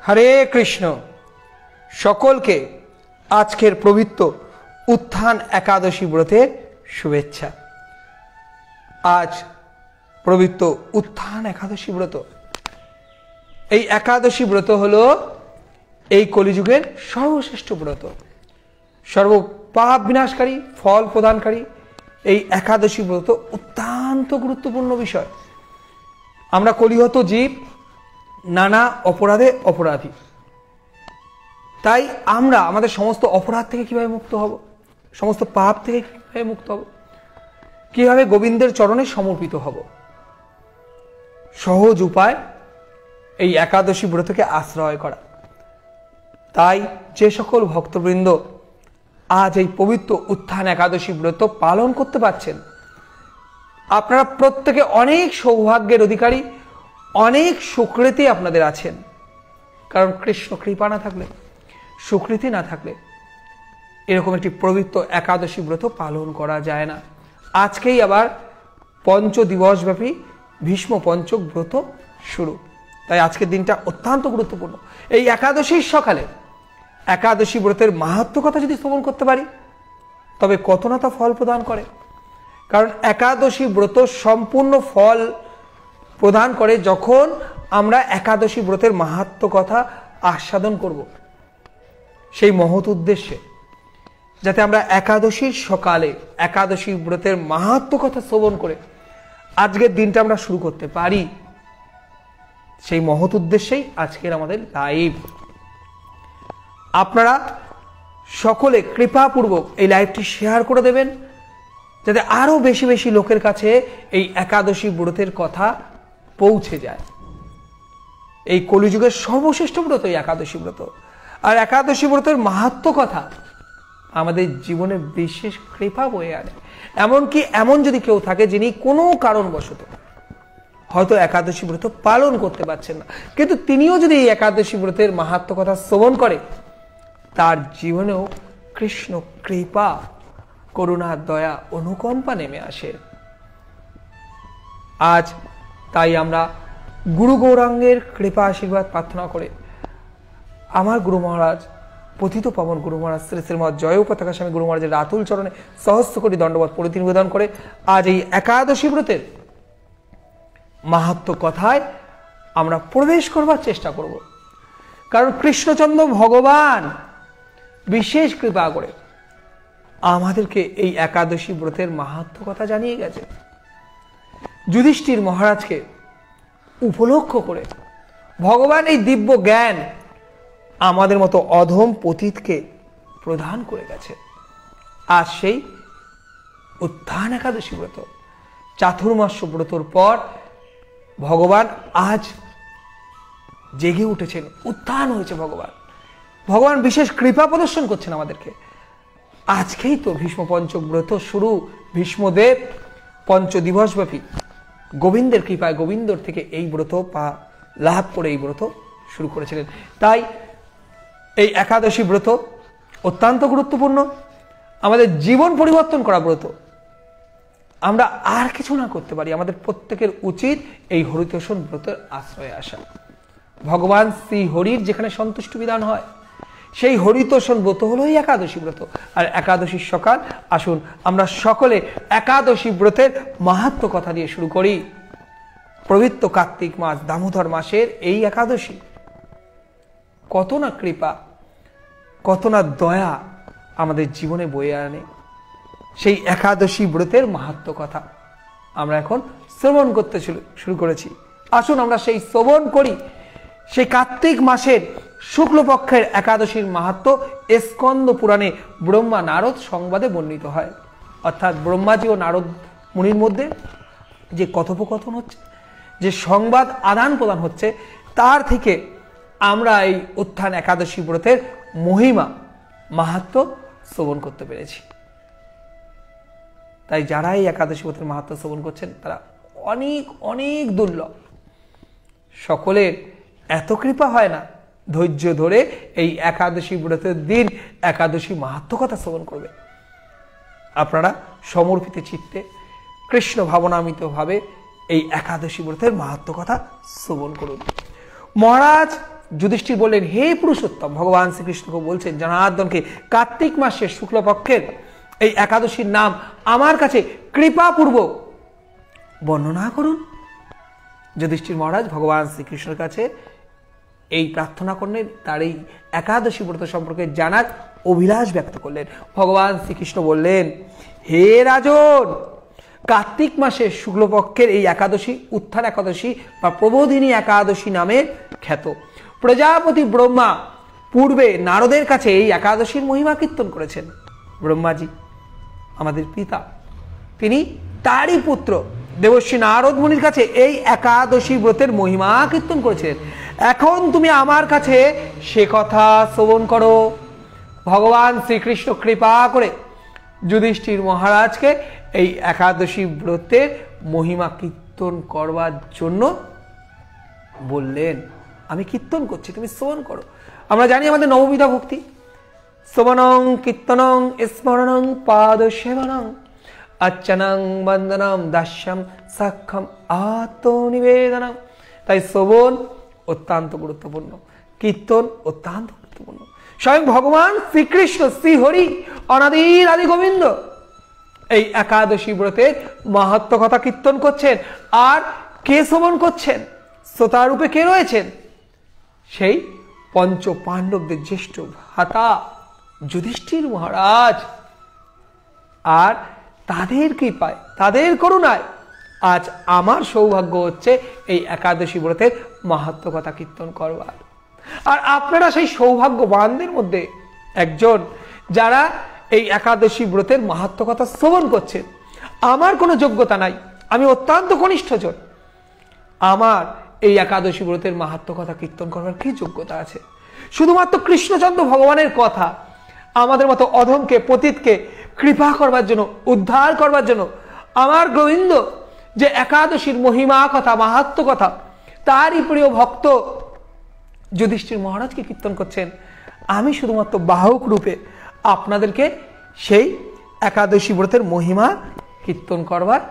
হরে কৃষ্ণ। সকলকে আজকের পবিত্র উত্থান একাদশী ব্রতের শুভেচ্ছা। আজ পবিত্র উত্থান একাদশী ব্রত। এই একাদশী ব্রত হলো এই কলিযুগের সর্বশ্রেষ্ঠ ব্রত, সর্ব পাপ বিনাশকারী, ফল প্রদানকারী। এই একাদশী ব্রত অত্যন্ত গুরুত্বপূর্ণ বিষয়। আমরা কলিহত জীব, নানা অপরাধে অপরাধী। তাই আমরা আমাদের সমস্ত অপরাধ থেকে কিভাবে মুক্ত হব, সমস্ত পাপ থেকে কিভাবে মুক্ত হব, কিভাবে গোবিন্দের চরণে সমর্পিত হব, সহজ উপায় এই একাদশী ব্রতকে আশ্রয় করা। তাই যে সকল ভক্তবৃন্দ আজ এই পবিত্র উত্থান একাদশী ব্রত পালন করতে পারছেন, আপনারা প্রত্যেকে অনেক সৌভাগ্যের অধিকারী, অনেক সুকৃতি আপনাদের আছেন। কারণ কৃষ্ণ কৃপা না থাকলে, সুকৃতি না থাকলে এরকম একটি পবিত্র একাদশী ব্রত পালন করা যায় না। আজকেই আবার পঞ্চদিবসব্যাপী ভীষ্ম পঞ্চক ব্রত শুরু। তাই আজকের দিনটা অত্যন্ত গুরুত্বপূর্ণ। এই একাদশীর সকালে একাদশী ব্রতের মাহাত্ম্য কথা যদি শ্রবণ করতে পারি, তবে কত না তা ফল প্রদান করে। কারণ একাদশী ব্রত সম্পূর্ণ ফল প্রদান করে যখন আমরা একাদশী ব্রতের মাহাত্ম্য কথা আস্বাদন করব, সেই মহৎ উদ্দেশ্যে, যাতে আমরা একাদশীর সকালে একাদশী ব্রতের মাহাত্ম্য কথা শ্রবণ করে আজকের দিনটা আমরা শুরু করতে পারি। সেই মহৎ উদ্দেশ্যেই আজকের আমাদের লাইভ। আপনারা সকলে কৃপাপূর্বক এই লাইভটি শেয়ার করে দেবেন, যাতে আরো বেশি বেশি লোকের কাছে এই একাদশী ব্রতের কথা পৌঁছে যায়। এই কলিযুগের সর্বশ্রেষ্ঠ ব্রত এই একাদশী ব্রত। আর একাদশী ব্রতের মাহাত্ম্য কথা আমাদের জীবনে বিশেষ কৃপা বয়ে আনে। এমনকি এমন যদি কেউ থাকে যিনি কোনো কারণবশত হয়তো একাদশী ব্রত পালন করতে পারছেন না, কিন্তু তিনিও যদি এই একাদশী ব্রতের মাহাত্ম্য কথা শ্রবণ করে, তার জীবনেও কৃষ্ণ কৃপা, করুণা, দয়া, অনুকম্পা নেমে আসে। আজ তাই আমরা গুরু গৌরাঙ্গের কৃপা আশীর্বাদ প্রার্থনা করে আমার গুরু মহারাজ, পতিত পাবন গুরু মহারাজ শ্রী শ্রীমৎ জয় পতাকা স্বামী গুরু মহারাজের রাতুল চরণে সহস্র কোটি দণ্ডবত প্রণতি নিবেদন করে আজ এই একাদশী ব্রতের মাহাত্ম্য কথায় আমরা প্রবেশ করবার চেষ্টা করব। কারণ কৃষ্ণচন্দ্র ভগবান বিশেষ কৃপা করে আমাদেরকে এই একাদশী ব্রতের মাহাত্ম্য কথা জানিয়ে গেছে। যুধিষ্ঠির মহারাজকে উপলক্ষ করে ভগবান এই দিব্য জ্ঞান আমাদের মতো অধম পতিতকে প্রদান করে গেছে। আজ সেই উত্থান একাদশী ব্রত, চাতুর্মাস্য ব্রতর পর ভগবান আজ জেগে উঠেছেন, উত্থান হয়েছে ভগবান। ভগবান বিশেষ কৃপা প্রদর্শন করছেন আমাদেরকে। আজকেই তো ভীষ্ম পঞ্চক ব্রত শুরু। ভীষ্মদেব পঞ্চদিবসব্যাপী গোবিন্দের কৃপায়, গোবিন্দর থেকে এই ব্রত লাভ করে এই ব্রত শুরু করেছিলেন। তাই এই একাদশী ব্রত অত্যন্ত গুরুত্বপূর্ণ, আমাদের জীবন পরিবর্তন করা ব্রত। আমরা আর কিছু না করতে পারি, আমাদের প্রত্যেকের উচিত এই হরিতোষণ ব্রতের আশ্রয়ে আসা। ভগবান শ্রী হরির যেখানে সন্তুষ্টি বিধান হয়, সেই হরিতোষণ ব্রত হলো এই একাদশী ব্রত। আর একাদশীর সকাল আসুন আমরা সকলে একাদশী ব্রতের মাহাত্ম্য কথা দিয়ে শুরু করি। পবিত্র কার্তিক মাস, দামোদর মাসের এই একাদশী কত না কৃপা, কত না দয়া আমাদের জীবনে বয়ে আনে। সেই একাদশী ব্রতের মাহাত্ম্য কথা আমরা এখন শ্রবণ করতে শুরু করেছি। আসুন আমরা সেই শ্রবণ করি। সেই কার্তিক মাসের শুক্লপক্ষের একাদশীর মাহাত্ম্য স্কন্দ পুরাণে ব্রহ্মা নারদ সংবাদে বর্ণিত হয়। অর্থাৎ ব্রহ্মাজি ও নারদ মুনির মধ্যে যে কথোপকথন হচ্ছে, যে সংবাদ আদান প্রদান হচ্ছে, তার থেকে আমরা এই উত্থান একাদশী ব্রতের মহিমা, মাহাত্ম্য শ্রবণ করতে পেরেছি। তাই যারা এই একাদশী ব্রতের মাহাত্ম্য শ্রবণ করছেন তারা অনেক অনেক দুর্লভ। সকলের এত কৃপা হয় না ধৈর্য ধরে এই একাদশী ব্রতের দিন একাদশী মাহাত্ম্য কথা শ্রবণ করবে। আপনারা সমর্পিত চিত্তে কৃষ্ণ ভাবনামিত ভাবে এই একাদশী ব্রতের মাহাত্ম্য কথা শ্রবণ করুন। মহারাজ যুধিষ্ঠির বললেন, হে পুরুষোত্তম, ভগবান শ্রীকৃষ্ণকে বলছেন জনার্দনকে কার্তিক মাসের শুক্লপক্ষের এই একাদশীর নাম আমার কাছে কৃপাপূর্বক বর্ণনা করুন। যুধিষ্ঠির মহারাজ ভগবান শ্রীকৃষ্ণের কাছে এই প্রার্থনা করলেন, তার এই একাদশী ব্রত সম্পর্কে জানার অভিলাষ ব্যক্ত করলেন। ভগবান শ্রীকৃষ্ণ বললেন, হে রাজন, কার্তিক মাসের শুক্লপক্ষের এই একাদশী উত্থান একাদশী বা প্রবোধিনী একাদশী নামে খ্যাত। প্রজাপতি ব্রহ্মা পূর্বে নারদের কাছে এই একাদশীর মহিমা কীর্তন করেছেন। ব্রহ্মাজি আমাদের পিতা, তিনি তারই পুত্র দেবর্ষী নারদ মুনির কাছে এই একাদশী ব্রতের মহিমা কীর্তন করেছিলেন। এখন তুমি আমার কাছে সে কথা শ্রবণ করো। ভগবান শ্রীকৃষ্ণ কৃপা করে যুধিষ্ঠির মহারাজকে এই একাদশী ব্রতের মহিমা কীর্তন করবার জন্য বললেন। আমি কীর্তন করছি, তুমি শ্রবণ করো। আমরা জানি আমাদের নববিধা ভক্তি, শ্রবণং কীর্তনং স্মরণং পাদ সেবনং অর্চনং বন্দনম দাস্যম সাক্ষম আত্মনিবেদনম। তাই শ্রবণ অত্যন্ত গুরুত্বপূর্ণ, কীর্তন অত্যন্ত গুরুত্বপূর্ণ। স্বয়ং ভগবান শ্রীকৃষ্ণ শ্রীহরি অনাদির আদি গোবিন্দ এই একাদশী ব্রতের মাহাত্ম্য কথা কীর্তন করছেন। আর কে শ্রবণ করছেন? শ্রোতারূপে কে রয়েছেন? সেই পঞ্চ পাণ্ডবদের জ্যেষ্ঠ ভ্রাতা যুধিষ্ঠির মহারাজ। আর তাদের কৃপায়, তাদের করুণায় আজ আমার সৌভাগ্য হচ্ছে এই একাদশী ব্রতের মাহাত্ম্য কথা কীর্তন করবার। আর আপনারা সেই সৌভাগ্যবানদের মধ্যে একজন, যারা এই একাদশী ব্রতের মাহাত্ম্য কথা শ্রবণ করছেন। আমার কোনো যোগ্যতা নাই, আমি অত্যন্ত কনিষ্ঠজন। আমার এই একাদশী ব্রতের মাহাত্ম্য কথা কীর্তন করবার কি যোগ্যতা আছে? শুধুমাত্র কৃষ্ণচন্দ্র ভগবানের কথা আমাদের মতো অধমকে, পতিতকে কৃপা করবার জন্য, উদ্ধার করবার জন্য আমার গোবিন্দ যে একাদশীর মহিমা কথা, মাহাত্ম্য কথা তারই প্রিয় ভক্ত যুধিষ্ঠির মহারাজকে কীর্তন করছেন। আমি শুধুমাত্র বাহক রূপে আপনাদেরকে সেই একাদশী ব্রতের মহিমা কীর্তন করবার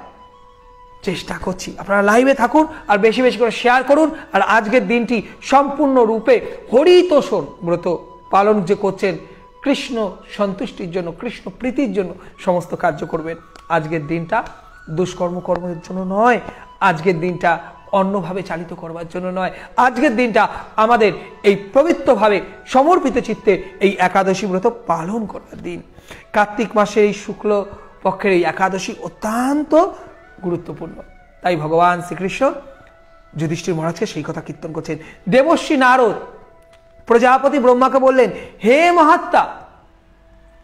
চেষ্টা করছি। আপনারা লাইভে থাকুন আর বেশি বেশি করে শেয়ার করুন। আর আজকের দিনটি সম্পূর্ণ রূপে হরিতোষণ ব্রত পালন যে করছেন, কৃষ্ণ সন্তুষ্টির জন্য, কৃষ্ণ প্রীতির জন্য সমস্ত কার্য করবেন। আজকের দিনটা দুষ্কর্ম কর্মের জন্য নয়, আজকের দিনটা অন্যভাবে চালিত করবার জন্য নয়, আজকের দিনটা আমাদের এই পবিত্রভাবে সমর্পিত চিত্তে এই একাদশী ব্রত পালন করার দিন। কার্তিক মাসের এই শুক্ল পক্ষের এই একাদশী অত্যন্ত গুরুত্বপূর্ণ। তাই ভগবান শ্রীকৃষ্ণ যুধিষ্ঠির মহারাজকে সেই কথা কীর্তন করছেন। দেবর্ষী নারদ প্রজাপতি ব্রহ্মাকে বললেন, হে মহাত্মা।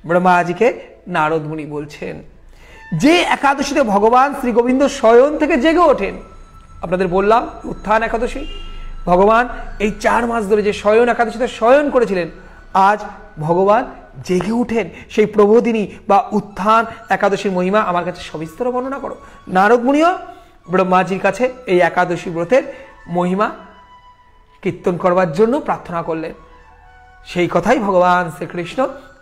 ব্রহ্মাজিকে নারদ মুনি বলছেন, যে একাদশীতে ভগবান শ্রী গোবিন্দ শয়ন থেকে জেগে ওঠেন। আপনাদের বললাম উত্থান একাদশী, ভগবান এই 4 মাস ধরে যে শয়ন একাদশীতে শয়ন করেছিলেন, আজ ভগবান জেগে উঠেন। সেই প্রবোধিনী বা উত্থান একাদশীর মহিমা আমার কাছে সবিস্তর বর্ণনা করো। নারদ মুনিও ব্রহ্মাজির কাছে এই একাদশী ব্রতের মহিমা কীর্তন করবার জন্য প্রার্থনা করলেন। সেই কথাই ভগবান শ্রীকৃষ্ণ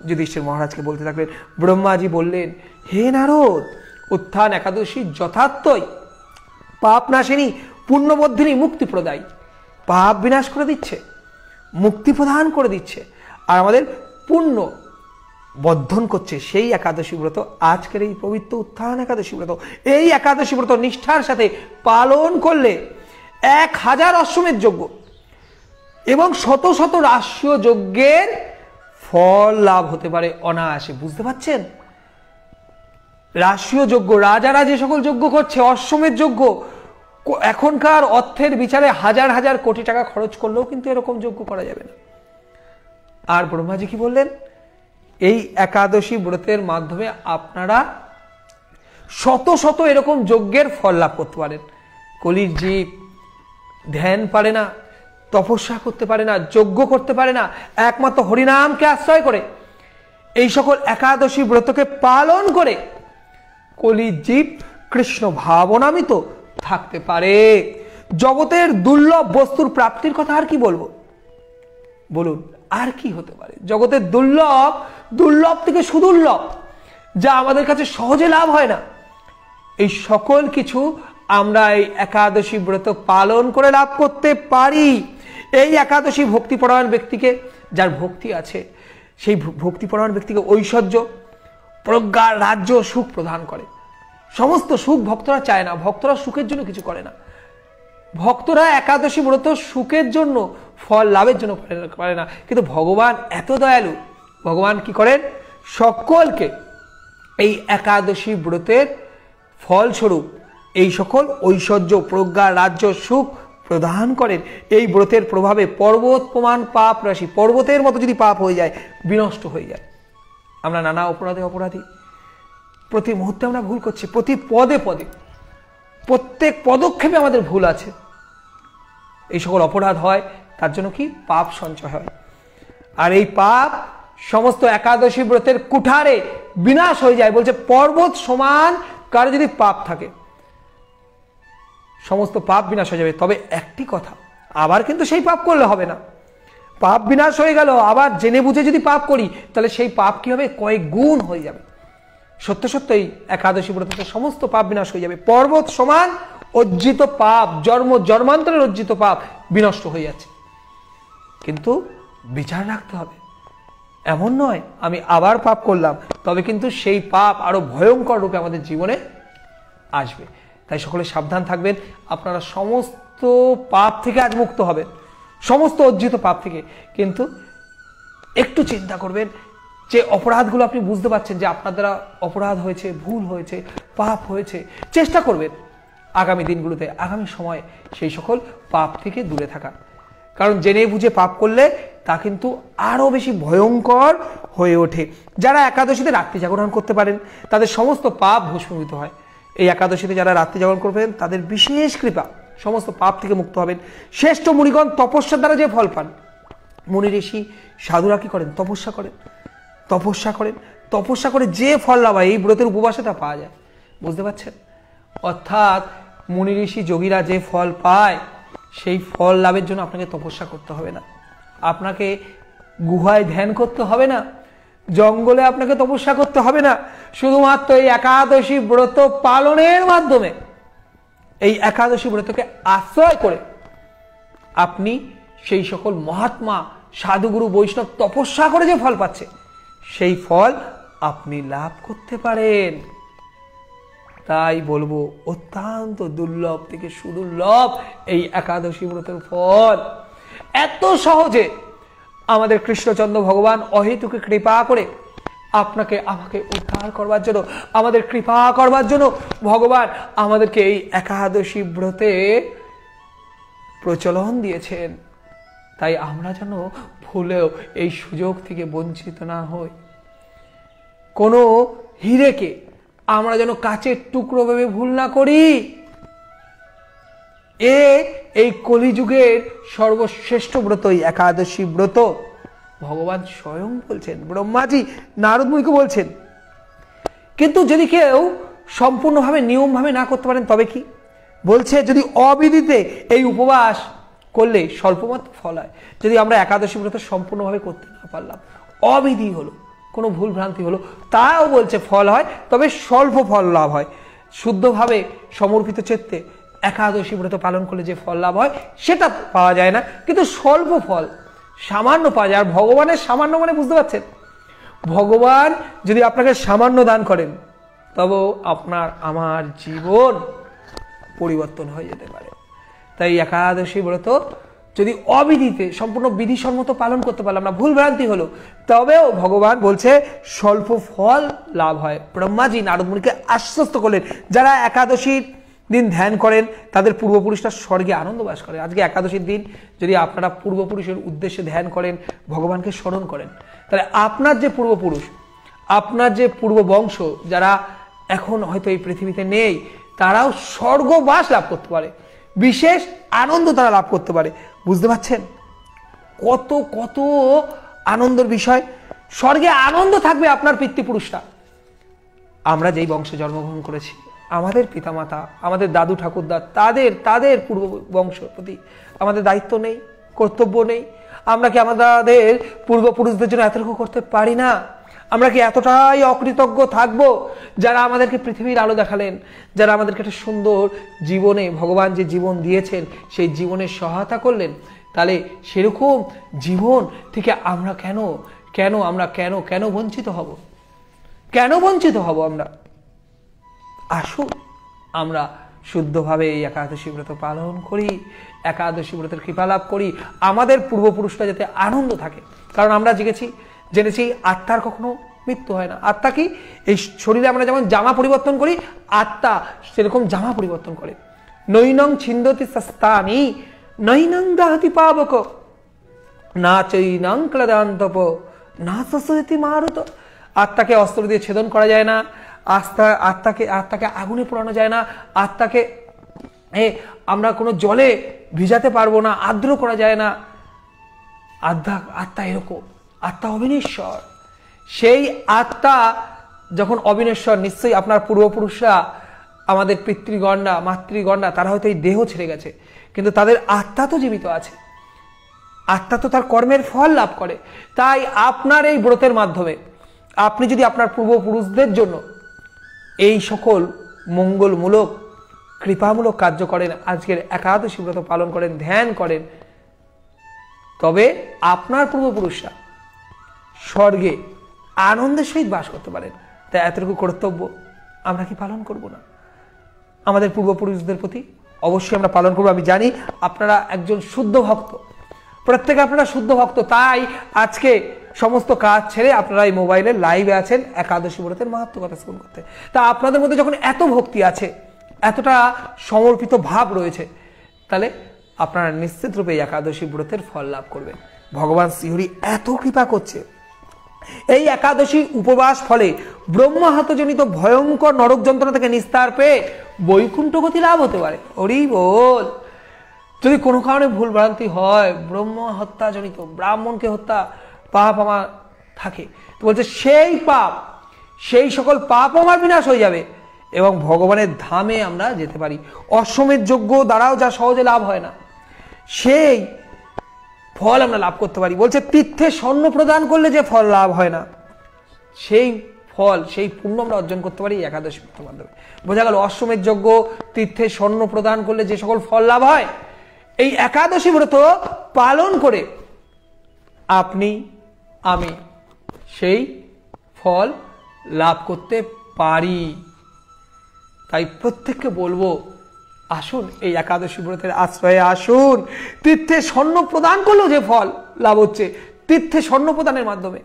যুধিষ্ঠির মহারাজকে বলতে থাকলেন। ব্রহ্মাজি বললেন, হে নারদ, উত্থান একাদশী যথার্থই পাপ নাশিনী, পুণ্যবর্ধিনী, মুক্তি প্রদায়ী। পাপ বিনাশ করে দিচ্ছে, মুক্তি প্রদান করে দিচ্ছে, আর আমাদের পুণ্য বর্ধন করছে। সেই একাদশী ব্রত আজকের এই পবিত্র উত্থান একাদশী ব্রত, এই একাদশী ব্রত নিষ্ঠার সাথে পালন করলে 1000 অশ্বমেধ যজ্ঞ এবং শত শত রাষ্ট্রীয় যজ্ঞের ফল লাভ হতে পারে অনায়াসে। বুঝতে পারছেন? রাষ্ট্রীয় যজ্ঞ, রাজারা যে সকল যজ্ঞ করছে, অশ্বমেধ যজ্ঞ, এখনকার অর্থের বিচারে হাজার হাজার কোটি টাকা খরচ করলেও কিন্তু এরকম যজ্ঞ করা যাবে না। আর ব্রহ্মাজি কি বললেন? এই একাদশী ব্রতের মাধ্যমে আপনারা শত শত এরকম যজ্ঞের ফল লাভ করতে পারেন। কলির জীব ধ্যান পারে না, তপস্যা করতে পারে না, যজ্ঞ করতে পারে না, একমাত্র হরিনামকে আশ্রয় করে এই সকল একাদশী ব্রতকে পালন করে কলির জীব কৃষ্ণ ভাবনামিত থাকতে পারে। জগতের দুর্লভ বস্তুর প্রাপ্তির কথা আর কি বলবো? বলুন, আর কি হতে পারে? জগতের দুর্লভ, দুর্লভ থেকে সুদুর্লভ, যা আমাদের কাছে সহজে লাভ হয় না, এই সকল কিছু আমরা এই একাদশী ব্রত পালন করে লাভ করতে পারি। এই একাদশী ভক্তিপরায়ণ ব্যক্তিকে, যার ভক্তি আছে, সেই ভক্তিপরায়ণ ব্যক্তিকে ঐশ্বর্য, প্রজ্ঞা, রাজ্য, সুখ প্রদান করে। সমস্ত সুখ ভক্তরা চায় না, ভক্তরা সুখের জন্য কিছু করে না। ভক্তরা একাদশী ব্রত সুখের জন্য, ফল লাভের জন্য করে না, কিন্তু ভগবান এত দয়ালু, ভগবান কি করেন, সকলকে এই একাদশী ব্রতের ফলস্বরূপ এই সকল ঐশ্বর্য, প্রজ্ঞা, রাজ্য, সুখ প্রদান করেন। এই ব্রতের প্রভাবে পর্বত প্রমাণ পাপ রাশি, পর্বতের মতো যদি পাপ হয়ে যায়, বিনষ্ট হয়ে যায়। আমরা নানা অপরাধী, প্রতি মুহূর্তে আমরা ভুল করছি, প্রতি পদে পদে, প্রত্যেক পদক্ষেপে আমাদের ভুল আছে। এই সকল অপরাধ হয়, তার জন্য কি পাপ সঞ্চয় হয়। আর এই পাপ সমস্ত একাদশী ব্রতের কুঠারে বিনাশ হয়ে যায়। বলছে পর্বত সমান কারো যদি পাপ থাকে, সমস্ত পাপ বিনাশ হয়ে যাবে। তবে একটি কথা, আবার কিন্তু সেই পাপ করলে হবে না। পাপ বিনাশ হয়ে গেল, আবার জেনে বুঝে যদি পাপ করি, তাহলে সেই পাপ কি হবে, কয়েক গুণ হয়ে যাবে। সত্য সত্যই একাদশী ব্রততে সমস্ত পাপ বিনাশ হয়ে যাবে। পর্বত সমান অর্জিত পাপ, জন্মান্তরের অর্জিত পাপ বিনষ্ট হয়ে যাচ্ছে। কিন্তু বিচার রাখতে হবে, এমন নয় আমি আবার পাপ করলাম, তবে কিন্তু সেই পাপ আরো ভয়ঙ্কর রূপে আমাদের জীবনে আসবে। তাই সকলে সাবধান থাকবেন। আপনারা সমস্ত পাপ থেকে আজ মুক্ত হবেন, সমস্ত অর্জিত পাপ থেকে। কিন্তু একটু চিন্তা করবেন, যে অপরাধগুলো আপনি বুঝতে পারছেন যে আপনার দ্বারা অপরাধ হয়েছে, ভুল হয়েছে, পাপ হয়েছে, চেষ্টা করবেন আগামী দিনগুলোতে, আগামী সময়ে সেই সকল পাপ থেকে দূরে থাকা। কারণ জেনে বুঝে পাপ করলে তা কিন্তু আরো বেশি ভয়ঙ্কর হয়ে ওঠে। যারা একাদশীতে রাত্রি জাগরণ করতে পারেন, তাদের সমস্ত পাপ ভস্মীভূত হয়। এই একাদশীতে যারা রাত্রি জাগরণ করবেন, তাদের বিশেষ কৃপা, সমস্ত পাপ থেকে মুক্ত হবেন। শ্রেষ্ঠ মুনিগণ তপস্যার দ্বারা যে ফল পান, মুনি ঋষি সাধুরা কি করেন, তপস্যা করেন, তপস্যা করে যে ফল লাভ হয়, এই ব্রতের উপবাসে তা পাওয়া যায়। বুঝতে পারছেন? অর্থাৎ মুনি ঋষি যোগীরা যে ফল পায়, সেই ফল লাভের জন্য আপনাকে তপস্যা করতে হবে না, আপনাকে গুহায় ধ্যান করতে হবে না, জঙ্গলে আপনাকে তপস্যা করতে হবে না। শুধুমাত্র এই একাদশী ব্রত পালনের মাধ্যমে, এই একাদশী ব্রতকে আশ্রয় করে আপনি সেই সকল মহাত্মা, সাধুগুরু, বৈষ্ণব তপস্যা করে যে ফল পাচ্ছে, সেই ফল আপনি লাভ করতে পারেন। তাই বলবো, অত্যন্ত দুর্লভ থেকে সুদুর্লভ এই একাদশী ব্রতের ফল। এত সহজে আমাদের কৃষ্ণচন্দ্র ভগবান অহেতুকে কৃপা করে আপনাকে আমাকে উদ্ধার করবার জন্য, আমাদের কৃপা করবার জন্য ভগবান আমাদেরকে এই একাদশী ব্রতে প্রচলন দিয়েছেন। তাই আমরা যেন ভুলেও এই সুযোগ থেকে বঞ্চিত না হই। কোনো হীরেকে আমরা যেন কাচের টুকরো ভেবে ভুল না করি। এই কলিযুগের সর্বশ্রেষ্ঠ ব্রত এই একাদশী ব্রত। ভগবান স্বয়ং বলছেন, ব্রহ্মাজি নারদ মুনিকে বলছেন। কিন্তু যদি কেউ সম্পূর্ণভাবে নিয়মভাবে না করতে পারেন, তবে কি বলছে, যদি অবিদিতে এই উপবাস করলে স্বল্পমাত্র ফল হয়। যদি আমরা একাদশী ব্রত সম্পূর্ণভাবে করতে না পারলাম, অবিধি হলো, কোনো ভুল ভ্রান্তি হলো, তাও বলছে ফল হয়, তবে স্বল্প ফল লাভ হয়। শুদ্ধভাবে সমর্পিত চিত্তে একাদশী ব্রত পালন করলে যে ফল লাভ হয়, সেটা পাওয়া যায় না, কিন্তু স্বল্প ফল সামান্য পাওয়া যায়। আর ভগবানের সামান্য মানে বুঝতে পারছেন, ভগবান যদি আপনাকে সামান্য দান করেন, তবেও আপনার আমার জীবন পরিবর্তন হয়ে যেতে পারে। তাই একাদশী ব্রত যদি অবিধিতে, সম্পূর্ণ বিধিসম্মত পালন করতে পারলাম না, ভুল ভ্রান্তি হলো, তবেও ভগবান বলছে স্বল্প ফল লাভ হয়। ব্রহ্মাজি নারদ মুনিকে আশ্বস্ত করলেন, যারা একাদশীর দিন ধ্যান করেন, তাদের পূর্বপুরুষরা স্বর্গে আনন্দ বাস করে। আজকে একাদশীর দিন যদি আপনারা পূর্বপুরুষের উদ্দেশ্যে ধ্যান করেন, ভগবানকে স্মরণ করেন, তাহলে আপনার যে পূর্বপুরুষ, আপনার যে পূর্ব বংশ, যারা এখন হয়তো এই পৃথিবীতে নেই, তারাও স্বর্গবাস লাভ করতে পারে, বিশেষ আনন্দ তারা লাভ করতে পারে। বুঝতে পারছেন কত কত আনন্দের বিষয়? স্বর্গে আনন্দ থাকবে আপনার পিতৃপুরুষরা। আমরা যেই বংশে জন্মগ্রহণ করেছি, আমাদের পিতামাতা, আমাদের দাদু ঠাকুরদা, তাদের পূর্ব বংশ প্রতি আমাদের দায়িত্ব নেই, কর্তব্য নেই? আমরা কি আমাদের পূর্বপুরুষদের জন্য এতটুকু করতে পারি না? আমরা কি এতটাই অকৃতজ্ঞ থাকবো, যারা আমাদেরকে পৃথিবীর আলো দেখালেন, যারা আমাদেরকে একটা সুন্দর জীবনে, ভগবান যে জীবন দিয়েছেন, সেই জীবনের সহায়তা করলেন, তাহলে সেরকম জীবন থেকে আমরা কেন বঞ্চিত হব? কেন বঞ্চিত হব আমরা? আসুন আমরা শুদ্ধভাবে এই একাদশী ব্রত পালন করি, একাদশী ব্রতের কৃপা লাভ করি, আমাদের পূর্বপুরুষরা যাতে আনন্দ থাকে। কারণ আমরা জেনেছি আত্মার কখনো মৃত্যু হয় না। আত্মা কি? এই শরীরে আমরা যেমন জামা পরিবর্তন করি, আত্মা সেরকম জামা পরিবর্তন করে। নৈনং ছিন্দতি সস্তানি নৈনং দাহতি পাবক না চৈনং ক্লদান্তপ না সসতি মারুত। আত্মাকে অস্ত্র দিয়ে ছেদন করা যায় না, আত্মাকে আগুনে পোড়ানো যায় না, আত্মাকে আমরা কোনো জলে ভিজাতে পারবো না, আর্দ্র করা যায় না। আত্মা এরকম, আত্মা অবিনশ্বর। সেই আত্মা যখন অবিনশ্বর, নিশ্চয়ই আপনার পূর্বপুরুষরা, আমাদের পিতৃগণরা, মাতৃগণরা, তারা হয়তো এই দেহ ছেড়ে গেছে, কিন্তু তাদের আত্মা তো জীবিত আছে। আত্মা তো তার কর্মের ফল লাভ করে। তাই আপনার এই ব্রতের মাধ্যমে আপনি যদি আপনার পূর্বপুরুষদের জন্য এই সকল মঙ্গলমূলক কৃপামূলক কার্য করেন, আজকের একাদশী ব্রত পালন করেন, ধ্যান করেন, তবে আপনার পূর্বপুরুষরা স্বর্গে আনন্দের সহিত বাস করতে পারেন। তাই এতটুকু কর্তব্য আমরা কি পালন করব না? আমাদের পূর্বপুরুষদের প্রতি অবশ্যই আমরা পালন করবো। আমি জানি আপনারা একজন শুদ্ধ ভক্ত, প্রত্যেকে আপনারা শুদ্ধ ভক্ত, তাই আজকে সমস্ত কাজ ছেড়ে আপনারা এই মোবাইলের লাইভে আছেন একাদশী ব্রতের মাহাত্ম্য কথা শ্রবণ করতে। তা আপনাদের মধ্যে যখন এত ভক্তি আছে, এতটা সমর্পিত ভাব রয়েছে, তাহলে আপনারা নিশ্চিত রূপে একাদশী ব্রতের ফল লাভ করবেন। ভগবান শ্রীহরি এত কৃপা করছে। এই একাদশী উপবাস ফলে ব্রহ্মাহতজনিত ভয়ঙ্কর নরক যন্ত্রণা থেকে নিস্তার পেয়ে বৈকুণ্ঠ গতি লাভ হতে পারে। হরি বল। যদি কোনো কারণে ভুল ভ্রান্তি হয়, ব্রহ্ম হত্যাজনিত, ব্রাহ্মণকে হত্যা পাপ আমার থাকে, তো বলছে সেই সকল পাপ আমার বিনাশ হয়ে যাবে এবং ভগবানের ধামে আমরা যেতে পারি। অশ্বমেধ যজ্ঞ দ্বারাও যা সহজে লাভ হয় না, সেই ফল আমরা লাভ করতে পারি। বলছে তীর্থে স্বর্ণ প্রদান করলে যে ফল লাভ হয় না, সেই ফল, সেই পুণ্য আমরা অর্জন করতে পারি একাদশী ব্রতের মাধ্যমে। বোঝা গেল, অশ্বমেধ যজ্ঞ, তীর্থে স্বর্ণ প্রদান করলে যে সকল ফল লাভ হয়, এই একাদশী ব্রত পালন করে আপনি আমি সেই ফল লাভ করতে পারি। তাই প্রত্যেককে বলবো, আসুন এই একাদশী ব্রতের আশ্রয়ে আসুন। তীর্থে স্বর্ণ প্রদান করলেও যে ফল লাভ হচ্ছে, তীর্থে স্বর্ণ প্রদানের মাধ্যমে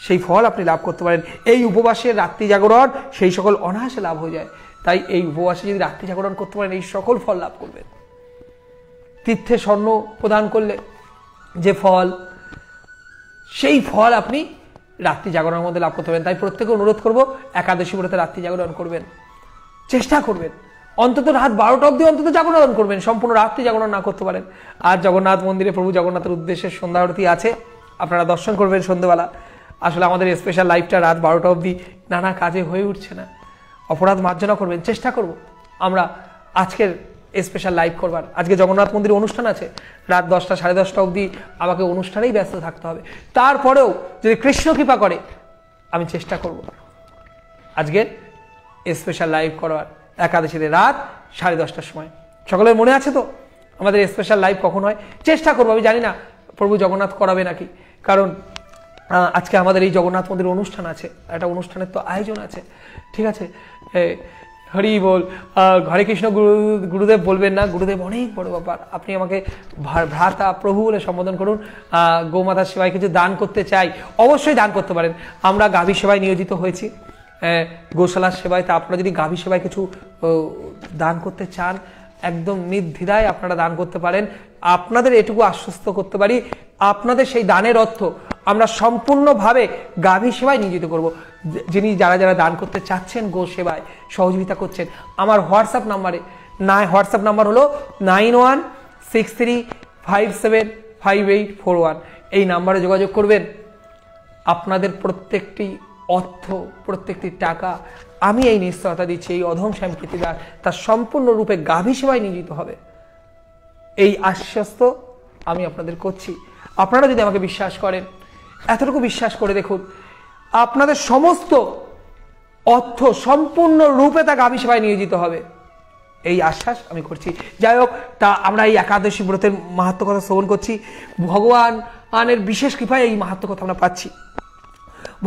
সেই ফল আপনি লাভ করতে পারেন। এই উপবাসের রাত্রি জাগরণ সেই সকল অনায়াসে লাভ হয়ে যায়। তাই এই উপবাসে যদি রাত্রি জাগরণ করতে পারেন, এই সকল ফল লাভ করবেন। তীর্থে স্বর্ণ প্রদান করলে যে ফল, সেই ফল আপনি রাত্রি জাগরণের মধ্যে লাভ করতে পারেন। তাই প্রত্যেকে অনুরোধ করব, একাদশী ব্রতে রাত্রি জাগরণ করবেন, চেষ্টা করবেন। অন্তত রাত 12টা অবধি অন্তত জাগরণ করবেন, সম্পূর্ণ রাত্রি জাগরণ না করতে পারেন। আর জগন্নাথ মন্দিরে প্রভু জগন্নাথের উদ্দেশ্যে সন্ধ্যা আরতি আছে, আপনারা দর্শন করবেন সন্ধ্যেবেলা। আসলে আমাদের স্পেশাল লাইভটা রাত 12টা অবধি নানা কাজে হয়ে উঠছে না, অপরাধ মার্জনা করবেন। চেষ্টা করব আমরা আজকের স্পেশাল লাইভ করবার। আজকে জগন্নাথ মন্দিরে অনুষ্ঠান আছে, রাত 10টা 10:30 অবধি আমাকে অনুষ্ঠানেই ব্যস্ত থাকতে হবে। তারপরেও যদি কৃষ্ণ কৃপা করে, আমি চেষ্টা করব আজকের স্পেশাল লাইভ করবার, একাদশীতে রাত 10:30টার সময়। সকলের মনে আছে তো আমাদের স্পেশাল লাইভ কখন হয়? চেষ্টা করবো। আমি জানি না প্রভু জগন্নাথ করাবে নাকি, কারণ আজকে আমাদের এই জগন্নাথ মন্দির অনুষ্ঠান আছে, একটা অনুষ্ঠানের তো আয়োজন আছে। ঠিক আছে, হরি বল। হরে কৃষ্ণ গুরুদেব বলবেন না, গুরুদেব অনেক বড় ব্যাপার। আপনি আমাকে ভ্রাতা প্রভু বলে সম্বোধন করুন। গোমাতার সেবায় কিছু দান করতে চাই, অবশ্যই দান করতে পারেন। আমরা গাভী সেবায় নিয়োজিত হয়েছি, গোশালার সেবায়। তা আপনারা যদি গাভী সেবায় কিছু দান করতে চান, একদম নির্দ্বিধায় আপনারা দান করতে পারেন। আপনাদের এটুকু আশ্বস্ত করতে পারি, আপনাদের সেই দানের অর্থ আমরা সম্পূর্ণভাবে গাভী সেবায় নিয়োজিত করব। যারা যারা দান করতে চাচ্ছেন, গো সেবায় সহযোগিতা করছেন, আমার হোয়াটসঅ্যাপ নাম্বার হলো 9163575841। এই নাম্বারে যোগাযোগ করবেন। আপনাদের প্রত্যেকটি অর্থ, প্রত্যেকটি টাকা আমি এই নিশ্চয়তা দিচ্ছি, এই অধম শ্যাম কীর্তিদার তার সম্পূর্ণরূপে গাভী সেবায় নিয়োজিত হবে, এই আশ্বস্ত আমি আপনাদের করছি। আপনারা যদি আমাকে বিশ্বাস করেন, এতটুকু বিশ্বাস করে দেখুন, আপনাদের সমস্ত অর্থ সম্পূর্ণ রূপে তা গাভী সেবায় নিয়োজিত হবে। এই আশ্বাস আমি করছি। যাই হোক, তা আমরা এই একাদশী ব্রতের মাহাত্ম্য কথা শ্রবণ করছি, ভগবানের বিশেষ কৃপায় এই মাহাত্ম্য কথা আমরা পাচ্ছি।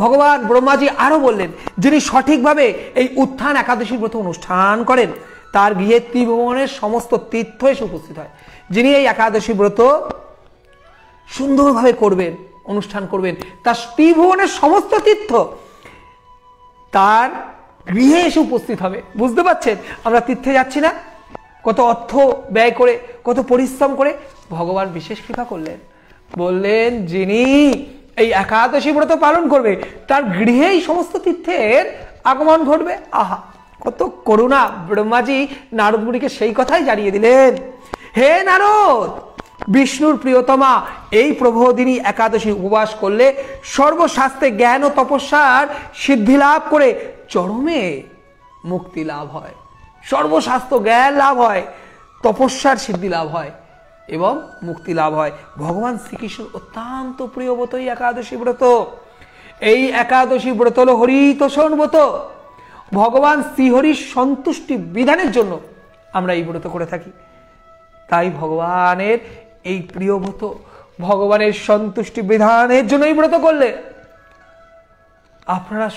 ভগবান ব্রহ্মাজি আরো বললেন, যিনি সঠিকভাবে এই উত্থান একাদশী ব্রত অনুষ্ঠান করেন তার গৃহে ত্রিভুবনের সমস্ত তীর্থ এসে উপস্থিত হয়। যিনি এই একাদশী ব্রত সুন্দরভাবে করবেন, অনুষ্ঠান করবেন, তার ত্রিভুবনের সমস্ত তীর্থ তার গৃহে এসে উপস্থিত হবে। বুঝতে পারছেন, আমরা তীর্থে যাচ্ছি না, কত অর্থ ব্যয় করে, কত পরিশ্রম করে, ভগবান বিশেষ কৃপা করলেন, বললেন যিনি এই একাদশী ব্রত পালন করবে তার গৃহেই সমস্ত তীর্থের আগমন ঘটবে। আহা, কত করুণা! ব্রহ্মাজি নারদ মুনিকে সেই কথাই জানিয়ে দিলেন, হে নারদ, বিষ্ণুর প্রিয়তমা এই প্রবোধিনী একাদশী উপবাস করলে সর্বশাস্ত্রে জ্ঞান ও তপস্যার সিদ্ধি লাভ করে চরমে মুক্তি লাভ হয়। সর্বশাস্ত্র জ্ঞান লাভ হয়, তপস্যার সিদ্ধি লাভ হয় এবং মুক্তি লাভ হয়। ভগবান শ্রীকৃষ্ণ অত্যন্ত প্রিয় ব্রত এই একাদশী ব্রত। এই একাদশী ব্রত হল হরিতোষণ ব্রত। ভগবান শ্রীহরির সন্তুষ্টি বিধানের জন্য আমরা এই ব্রত করে থাকি। তাই ভগবানের এই প্রিয় ব্রত, ভগবানের সন্তুষ্টি বিধানের জন্য এই ব্রত করলে আপনারা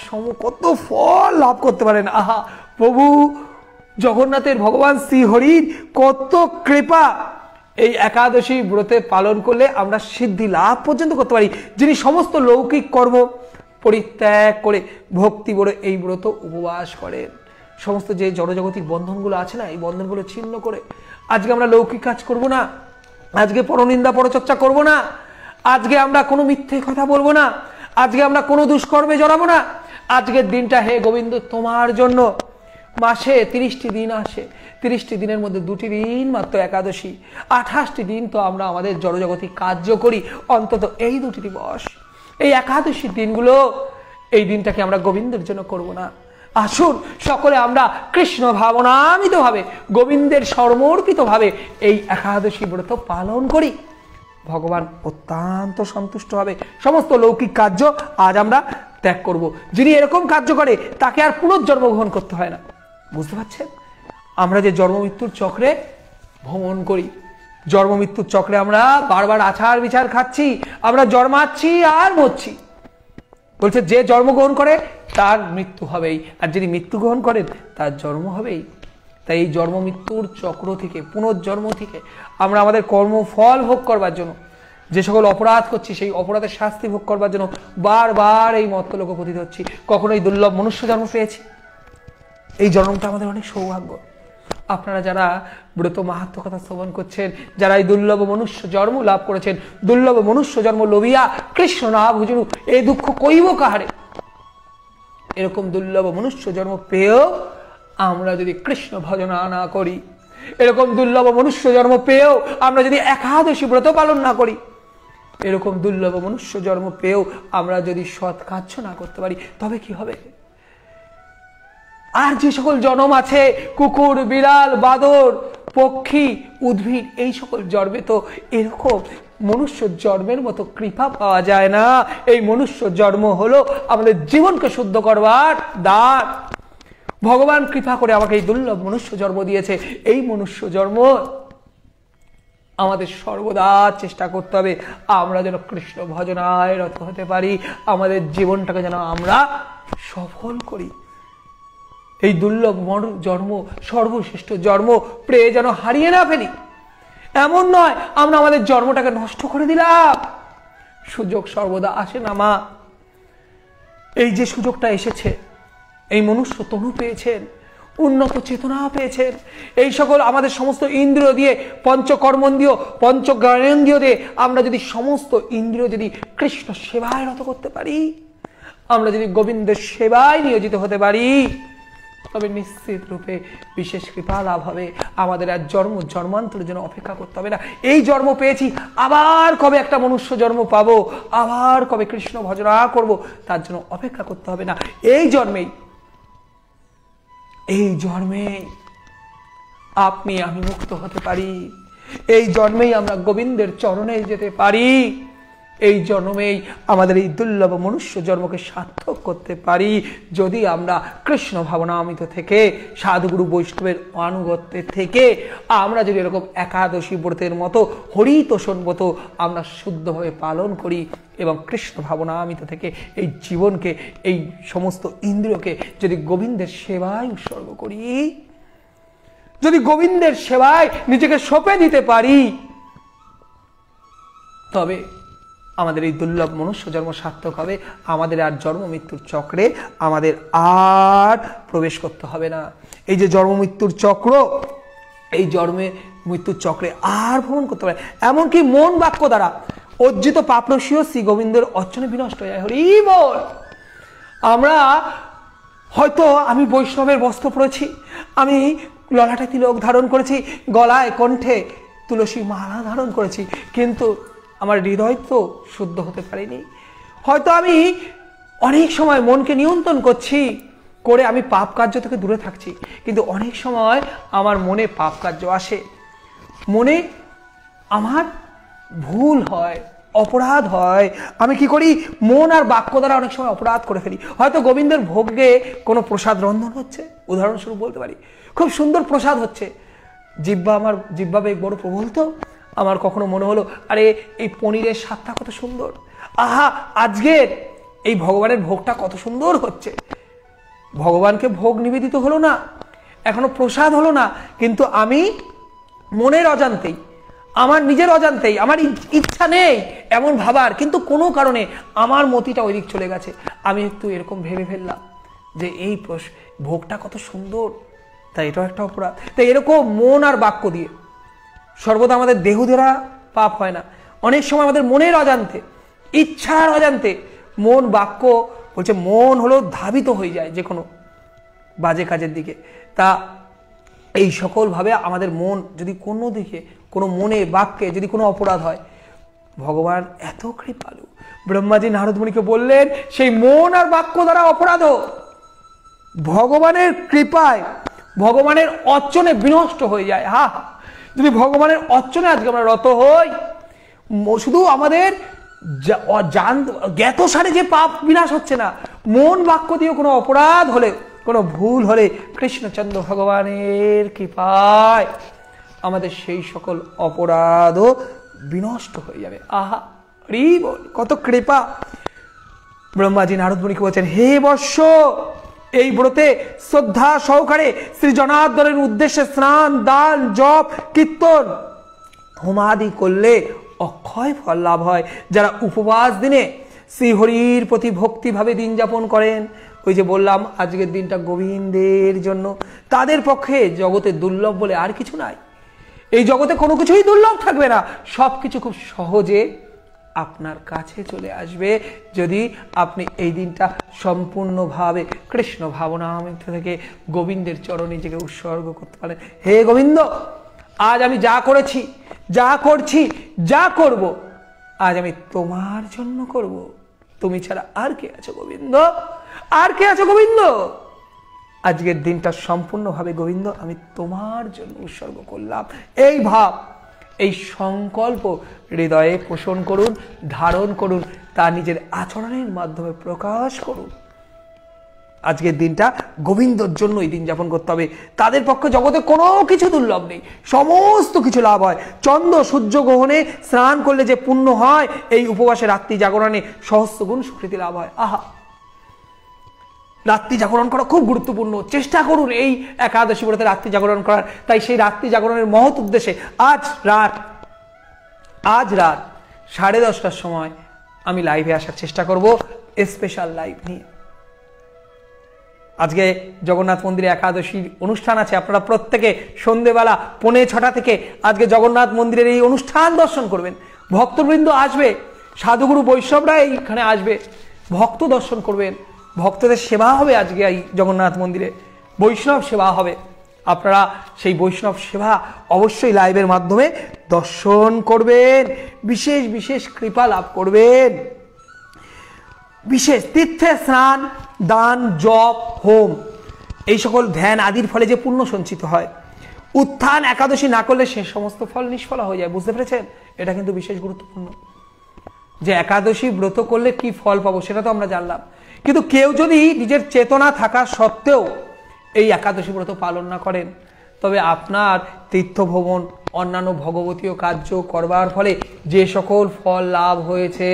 কত ফল লাভ করতে পারেন। আহা, প্রভু জগন্নাথের ভগবান শ্রীহরির কত কৃপা! এই একাদশী ব্রতে পালন করলে আমরা সিদ্ধি লাভ পর্যন্ত করতে পারি। যিনি সমস্ত লৌকিক কর্ম পরিত্যাগ করে ভক্তি বলে এই ব্রত উপবাস করেন, সমস্ত যে জড়জগতিক বন্ধনগুলো আছে না, এই বন্ধনগুলো ছিন্ন করে আজকে আমরা লৌকিক কাজ করব না, আজকে পরনিন্দা পরচর্চা করব না, আজকে আমরা কোনো মিথ্যে কথা বলবো না, আজকে আমরা কোনো দুষ্কর্মে জড়াবো না। আজকের দিনটা হে গোবিন্দ তোমার জন্য। মাসে 30টি দিন আসে, 30টি দিনের মধ্যে 2টি দিন মাত্র একাদশী, 28টি দিন তো আমরা আমাদের জড়জগতিক কার্য করি। অন্তত এই 2টি দিবস, এই একাদশীর দিনগুলো, এই দিনটাকে আমরা গোবিন্দের জন্য করব না। আসুন সকলে আমরা কৃষ্ণ ভাবনামিত ভাবে, গোবিন্দের সমর্পিত ভাবে এই একাদশী ব্রত পালন করি। ভগবান অত্যন্ত সন্তুষ্ট হবে। সমস্ত লৌকিক কার্য আজ আমরা ত্যাগ করব। যিনি এরকম কার্য করে তাকে আর পুনর্জন্ম গ্রহণ করতে হয় না। বুঝতে পারছেন, আমরা যে জন্ম মৃত্যুর চক্রে ভ্রমণ করি, জন্ম মৃত্যুর চক্রে আমরা বারবার আচার বিচার খাচ্ছি, আমরা জন্মাচ্ছি আর মরছি। বলছে যে জন্মগ্রহণ করে তার মৃত্যু হবেই, আর যিনি মৃত্যুগ্রহণ করেন তার জন্ম হবেই। তাই এই জন্ম মৃত্যুর চক্র থেকে, পুনর্জন্ম থেকে আমরা আমাদের কর্মফল ভোগ করবার জন্য, যে সকল অপরাধ করছি সেই অপরাধের শাস্তি ভোগ করবার জন্য বারবার এই মর্তলোকে পতিত হচ্ছি। কখনো এই দুর্লভ মনুষ্য জন্ম পেয়েছি, এই জন্মটা আমাদের অনেক সৌভাগ্য। আপনারা যারা ব্রত মাহাত্ম্য কথা শ্রবণ করছেন, যারা এই দুর্লভ মনুষ্য জন্ম লাভ করেছেন, দুর্লভ মনুষ্য জন্ম লোভিয়া কৃষ্ণ না ভুজনু এই দুঃখ কইব কাহারে। এরকম দুর্লভ মনুষ্য জন্ম পেয়েও আমরা যদি কৃষ্ণ ভজনা না করি, এরকম দুর্লভ মনুষ্য জন্ম পেয়েও আমরা যদি একাদশী ব্রত পালন না করি, এরকম দুর্লভ মনুষ্য জন্ম পেয়েও আমরা যদি সৎ কার্য না করতে পারি, তবে কি হবে? আর যে সকল জন্ম আছে, কুকুর, বিড়াল, বাদর, পক্ষী, উদ্ভিদ, এই সকল জন্মে তো এরকম মনুষ্য জন্মের মতো কৃপা পাওয়া যায় না। এই মনুষ্য জন্ম হলো আমাদের জীবনকে শুদ্ধ করবার দ্বার। ভগবান কৃপা করে আমাকে এই দুর্লভ মনুষ্য জন্ম দিয়েছে। এই মনুষ্য জন্ম আমাদের সর্বদা চেষ্টা করতে হবে আমরা যেন কৃষ্ণ ভজনায় রত হতে পারি, আমাদের জীবনটাকে যেন আমরা সফল করি। এই দুর্লভ জন্ম, সর্বশ্রেষ্ঠ জন্ম পেয়ে যেন হারিয়ে না ফেলি। এমন নয় আমরা আমাদের জন্মটাকে নষ্ট করে দিলাম। সুযোগ সর্বদা আসে না মা। এই যে সুযোগটা এসেছে, এই মনুষ্য তনু পেয়েছেন, উন্নত চেতনা পেয়েছেন, এই সকল আমাদের সমস্ত ইন্দ্রিয় দিয়ে, পঞ্চকর্মেন্দ্রিয়, পঞ্চজ্ঞানেন্দ্রিয় দিয়ে আমরা যদি সমস্ত ইন্দ্রিয় যদি কৃষ্ণ সেবায় রত করতে পারি, আমরা যদি গোবিন্দের সেবায় নিয়োজিত হতে পারি, তবে নিশ্চিত রূপে বিশেষ কৃপা লাভ হবে। আমাদের আর জন্মান্তরের জন্য অপেক্ষা করতে হবে না। এই জন্ম পেয়েছি, আবার কবে একটা মনুষ্য জন্ম পাবো, আবার কবে কৃষ্ণ ভজনা করব, তার জন্য অপেক্ষা করতে হবে না। এই জন্মেই আপনি আমি মুক্ত হতে পারি। এই জন্মেই আমরা গোবিন্দের চরণে যেতে পারি। এই জন্মেই আমাদের এই দুর্লভ মনুষ্য জন্মকে সার্থক করতে পারি যদি আমরা কৃষ্ণ ভাবনামৃত থেকে, সাধুগুরু বৈষ্ণবের আনুগত্যের থেকে আমরা যদি এরকম একাদশী ব্রতের মতো হরিতোষণ মতো আমরা শুদ্ধভাবে পালন করি এবং কৃষ্ণ ভাবনামৃত থেকে এই জীবনকে, এই সমস্ত ইন্দ্রিয়কে যদি গোবিন্দের সেবায় উৎসর্গ করি, যদি গোবিন্দের সেবায় নিজেকে সঁপে দিতে পারি, তবে আমাদের এই দুর্লভ মনুষ্য জন্ম সার্থক হবে। আমাদের আর জন্ম মৃত্যুর চক্রে আমাদের আর প্রবেশ করতে হবে না। এই যে জন্ম মৃত্যুর চক্র, এই জন্মে মৃত্যুর চক্রে আর ভ্রমণ করতে হবে। এমনকি মন বাক্য দ্বারা অর্জিত পাপরসীয় শ্রী গোবিন্দের অর্চনে বিনষ্ট হয়ে যায়। হরি বল। আমরা হয়তো আমি বৈষ্ণবের বস্ত্র পরেছি, আমি ললাটে তিলক ধারণ করেছি, গলায় কণ্ঠে তুলসী মালা ধারণ করেছি, কিন্তু আমার হৃদয় তো শুদ্ধ হতে পারেনি। হয়তো আমি অনেক সময় মনকে নিয়ন্ত্রণ করছি, করে আমি পাপ কার্য থেকে দূরে থাকছি, কিন্তু অনেক সময় আমার মনে পাপ কার্য আসে, মনে আমার ভুল হয়, অপরাধ হয়। আমি কি করি? মন আর বাক্য দ্বারা অনেক সময় অপরাধ করে ফেলি। হয়তো গোবিন্দের ভোগে কোনো প্রসাদ রন্ধন হচ্ছে, উদাহরণস্বরূপ বলতে পারি, খুব সুন্দর প্রসাদ হচ্ছে, আমার জিহ্বা বেগ বড় প্রবল, তো আমার কখনো মনে হলো আরে এই পনিরের স্বাদটা কত সুন্দর, আহা আজকের এই ভগবানের ভোগটা কত সুন্দর হচ্ছে। ভগবানকে ভোগ নিবেদিত হলো না, এখনো প্রসাদ হলো না, কিন্তু আমি মনের অজান্তেই, আমার নিজের অজান্তেই, আমার ইচ্ছা নেই এমন ভাবার, কিন্তু কোনো কারণে আমার মতিটা ওই দিক চলে গেছে। আমি একটু এরকম ভেবে ফেললাম যে এই ভোগটা কত সুন্দর, তাই এটাও একটা অপরাধ। তাই এরকম মন আর বাক্য দিয়ে সর্বদা আমাদের দেহ দ্বারা পাপ হয় না, অনেক সময় আমাদের মনের অজান্তে, ইচ্ছার অজান্তে মন বাক্য বলছে, মন হলো ধাবিত হয়ে যায় যে কোনো বাজে কাজের দিকে। তা এই সকলভাবে আমাদের মন যদি কোনো দিকে, কোনো মনে বাক্যে যদি কোনো অপরাধ হয়, ভগবান এত কৃপালু, ব্রহ্মাজি নারদ মুনিকে বললেন সেই মন আর বাক্য দ্বারা অপরাধ ভগবানের কৃপায়, ভগবানের অর্চনে বিনষ্ট হয়ে যায়। হা, যদি ভগবানের অর্চনে আজকে আমরা রত হই, শুধু আমাদের জ্ঞাত সারে যে পাপ বিনাশ হচ্ছে না, মন বাক্য দিয়ে কোনো অপরাধ হলে, কোনো ভুল হলে কৃষ্ণচন্দ্র ভগবানের কৃপায় আমাদের সেই সকল অপরাধও বিনষ্ট হয়ে যাবে। আহা রি বল, কত কৃপা। ব্রহ্মাজি নারদ মুনিকে বলছেন, হে বর্ষ, এই ব্রতে শ্রদ্ধা সহকারে শ্রী জনার্দনের উদ্দেশ্যে স্নান, দান, জপ, কীর্তন, হোমাদি করলে অক্ষয় ফল লাভ হয়। যারা উপবাস দিনে শ্রীহরির প্রতি ভক্তিভাবে দিন যাপন করেন, ওই যে বললাম আজকের দিনটা গোবিন্দের জন্য, তাদের পক্ষে জগতে দুর্লভ বলে আর কিছু নাই। এই জগতে কোনো কিছুই দুর্লভ থাকবে না, সব কিছু খুব সহজে আপনার কাছে চলে আসবে যদি আপনি এই দিনটা সম্পূর্ণভাবে কৃষ্ণ ভাবনামৃত থেকে গোবিন্দের চরণে নিজেকে উৎসর্গ করতে পারেন। হে গোবিন্দ, আজ আমি যা করেছি, যা করছি, যা করব, আজ আমি তোমার জন্য করব। তুমি ছাড়া আর কে আছো গোবিন্দ? আর কে আছো গোবিন্দ? আজকের দিনটা সম্পূর্ণভাবে গোবিন্দ আমি তোমার জন্য উৎসর্গ করলাম। এই ভাব, এই সংকল্প হৃদয়ে পোষণ করুন, ধারণ করুন, তা নিজের আচরণের মাধ্যমে প্রকাশ করুন। আজকের দিনটা গোবিন্দর জন্য এই দিন যাপন করতে হবে। তাদের পক্ষে জগতে কোনো কিছু দুর্লভ নেই, সমস্ত কিছু লাভ হয়। চন্দ্র সূর্য গ্রহণে স্নান করলে যে পুণ্য হয়, এই উপবাসে রাত্রি জাগরণে সহস্র গুণ সুকৃতি লাভ হয়। আহা, রাত্রি জাগরণ করা খুব গুরুত্বপূর্ণ। চেষ্টা করুন এই একাদশী ব্রতে রাত্রি জাগরণ করার। তাই সেই রাত্রি জাগরণের মহৎ উদ্দেশ্যে আজ রাত 10:30টার সময় আমি লাইভে আসার চেষ্টা করব, স্পেশাল লাইভ নিয়ে। আজকে জগন্নাথ মন্দিরে একাদশীর অনুষ্ঠান আছে। আপনারা প্রত্যেকে সন্ধ্যেবেলা 5:45 থেকে আজকে জগন্নাথ মন্দিরের এই অনুষ্ঠান দর্শন করবেন। ভক্তবৃন্দ আসবে, সাধুগুরু বৈষ্ণবরা এইখানে আসবে, ভক্ত দর্শন করবেন, ভক্তদের সেবা হবে। আজকে এই জগন্নাথ মন্দিরে বৈষ্ণব সেবা হবে। আপনারা সেই বৈষ্ণব সেবা অবশ্যই লাইভের মাধ্যমে দর্শন করবেন, বিশেষ বিশেষ কৃপা লাভ করবেন। বিশেষ তীর্থে স্নান, দান, জপ, হোম, এই সকল ধ্যান আদির ফলে যে পুণ্য সঞ্চিত হয়, উত্থান একাদশী না করলে সে সমস্ত ফল নিষ্ফলা হয়ে যায়। বুঝতে পেরেছেন? এটা কিন্তু বিশেষ গুরুত্বপূর্ণ। যে একাদশী ব্রত করলে কি ফল পাবো সেটা তো আমরা জানলাম, কিন্তু কেউ যদি নিজের চেতনা থাকা সত্ত্বেও এই একাদশী ব্রত পালন না করেন, তবে আপনার তীর্থভ্রমণ অন্যান্য ভগবতীয় কার্য করবার ফলে যে সকল ফল লাভ হয়েছে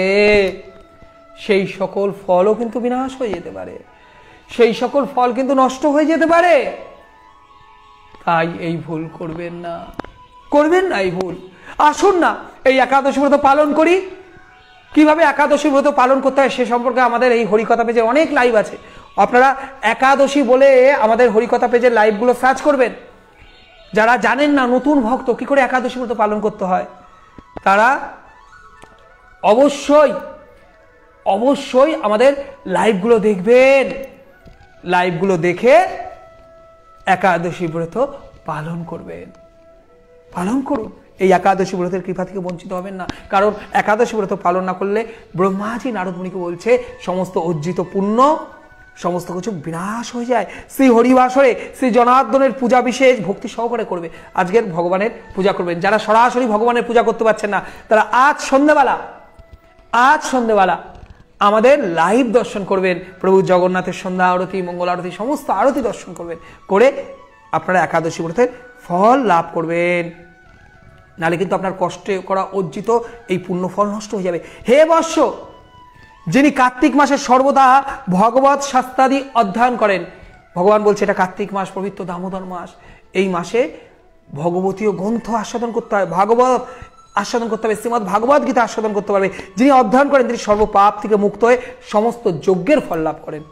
সেই সকল ফলও কিন্তু বিনাশ হয়ে যেতে পারে, সেই সকল ফল কিন্তু নষ্ট হয়ে যেতে পারে। তাই এই ভুল করবেন না, করবেন না এই ভুল। আসুন না এই একাদশী ব্রত পালন করি। কিভাবে একাদশী ব্রত পালন করতে হয় সে সম্পর্কে আমাদের এই হরিকথা পেজে অনেক লাইভ আছে। আপনারা একাদশী বলে আমাদের হরিকথা পেজের লাইভগুলো সার্চ করবেন। যারা জানেন না, নতুন ভক্ত কি করে একাদশী ব্রত পালন করতে হয়, তারা অবশ্যই অবশ্যই আমাদের লাইভগুলো দেখবেন। লাইভগুলো দেখে একাদশী ব্রত পালন করবেন, পালন করুন। এই একাদশী ব্রতের কৃপা থেকে বঞ্চিত হবেন না, কারণ একাদশী ব্রত পালন না করলে ব্রহ্মাজি নারদমুনিকে বলছে সমস্ত অর্জিত পুণ্য সমস্ত কিছু বিনাশ হয়ে যায়। শ্রী হরিবাসরে শ্রী জনার্দনের পূজা বিশেষ ভক্তি সহকারে করবে। আজকের ভগবানের পূজা করবেন। যারা সরাসরি ভগবানের পূজা করতে পারছেন না, তারা আজ সন্ধ্যেবেলা আমাদের লাইভ দর্শন করবেন। প্রভু জগন্নাথের সন্ধ্যা আরতি, মঙ্গল আরতি, সমস্ত আরতি দর্শন করবেন, করে আপনারা একাদশী ব্রতের ফল লাভ করবেন। নাহলে কিন্তু আপনার কষ্টে করা অর্জিত এই পুণ্য ফল নষ্ট হয়ে যাবে। হে বৎস, যিনি কার্তিক মাসে সর্বদা ভগবত শাস্ত্রাদি অধ্যয়ন করেন, ভগবান বলছে এটা কার্তিক মাস, পবিত্র দামোদর মাস, এই মাসে ভগবতীয় গ্রন্থ আস্বাদন করতে হয়, ভাগবত আস্বাদন করতে হবে, শ্রীমদ্ ভাগবত গীতা আস্বাদন করতে পারবে। যিনি অধ্যয়ন করেন তিনি সর্বপাপ থেকে মুক্ত হয়ে সমস্ত যজ্ঞের ফল লাভ করেন।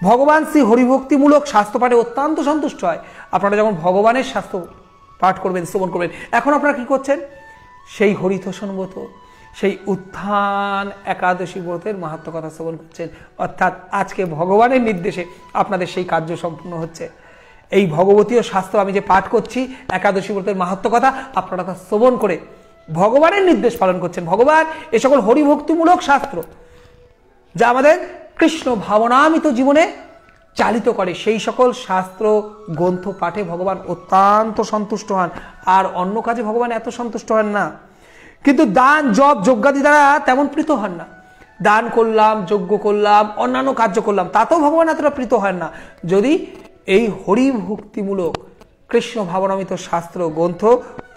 ভগবান শ্রী হরিভক্তিমূলক শাস্ত্র পাঠে অত্যন্ত সন্তুষ্ট হয়। আপনারা যখন ভগবানের শাস্ত্র পাঠ করবেন, শ্রবণ করবেন, এখন আপনারা কি করছেন? সেই হরিতোষণ ব্রত, সেই উত্থান একাদশী ব্রতের মাহাত্ম্য কথা শ্রবণ করছেন। অর্থাৎ আজকে ভগবানের নির্দেশে আপনাদের সেই কার্য সম্পূর্ণ হচ্ছে। এই ভগবতীয় শাস্ত্র আমি যে পাঠ করছি, একাদশী ব্রতের মাহাত্ম্য কথা, আপনারা তা শ্রবণ করে ভগবানের নির্দেশ পালন করছেন। ভগবান এ সকল হরিভক্তিমূলক শাস্ত্র যা আমাদের কৃষ্ণ ভাবনামিত জীবনে চালিত করে, সেই সকল শাস্ত্র গ্রন্থ পাঠে ভগবান অত্যন্ত সন্তুষ্ট হন। আর অন্য কাজে ভগবান এত সন্তুষ্ট হন না, কিন্তু দান জপ যজ্ঞাদি দ্বারা তেমন প্রীত হন না। দান করলাম, যজ্ঞ করলাম, অন্যান্য কার্য করলাম, তাতেও ভগবান এতটা প্রীত হন না যদি এই হরিভক্তিমূলক কৃষ্ণ ভাবনামিত শাস্ত্র গ্রন্থ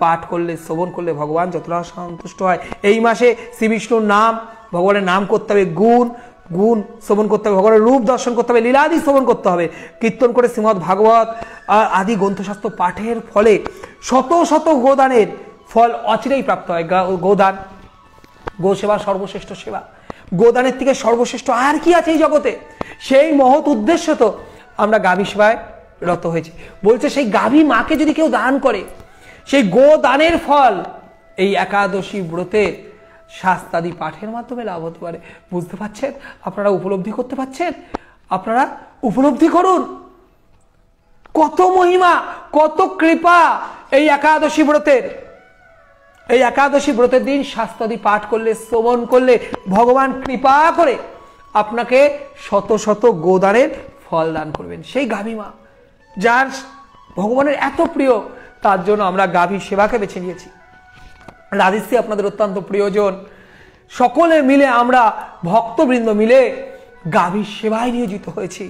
পাঠ করলে, শ্রবণ করলে ভগবান যতটা সন্তুষ্ট হয়। এই মাসে শ্রী বিষ্ণুর নাম, ভগবানের নাম করতে হবে, গুণ শ্রবণ করতে হবে, ভগবানের রূপ দর্শন করতে হবে, লীলাদি শ্রবণ করতে হবে, কীর্তন করে শ্রীমদ্ ভাগবত আদি গ্রন্থশাস্ত্র পাঠের ফলে শত শত গোদানের ফল অচিরেই প্রাপ্ত হয়। গোদান, গো সেবা সর্বশ্রেষ্ঠ সেবা। গোদানের থেকে সর্বশ্রেষ্ঠ আর কি আছে এই জগতে? সেই মহৎ উদ্দেশ্য তো আমরা গাভী সেবায় রত হয়েছি। বলছে সেই গাভী মাকে যদি কেউ দান করে, সেই গোদানের ফল এই একাদশী ব্রতের শাস্ত্রাদি পাঠের মাধ্যমে লাভ হতে পারে। বুঝতে পারছেন? আপনারা উপলব্ধি করতে পারছেন? আপনারা উপলব্ধি করুন কত মহিমা, কত কৃপা এই একাদশী ব্রতের। এই একাদশী ব্রতের দিন শাস্ত্রাদি পাঠ করলে, শ্রবণ করলে ভগবান কৃপা করে আপনাকে শত শত গোদানের ফল দান করবেন। সেই গাভী মা যার ভগবানের এত প্রিয়, তার জন্য আমরা গাভী সেবাকে বেছে নিয়েছি। রাধিশ্রী আপনাদের অত্যন্ত প্রিয়জন, সকলে মিলে আমরা ভক্তবৃন্দ মিলে গাভী সেবায় নিয়োজিত হয়েছি।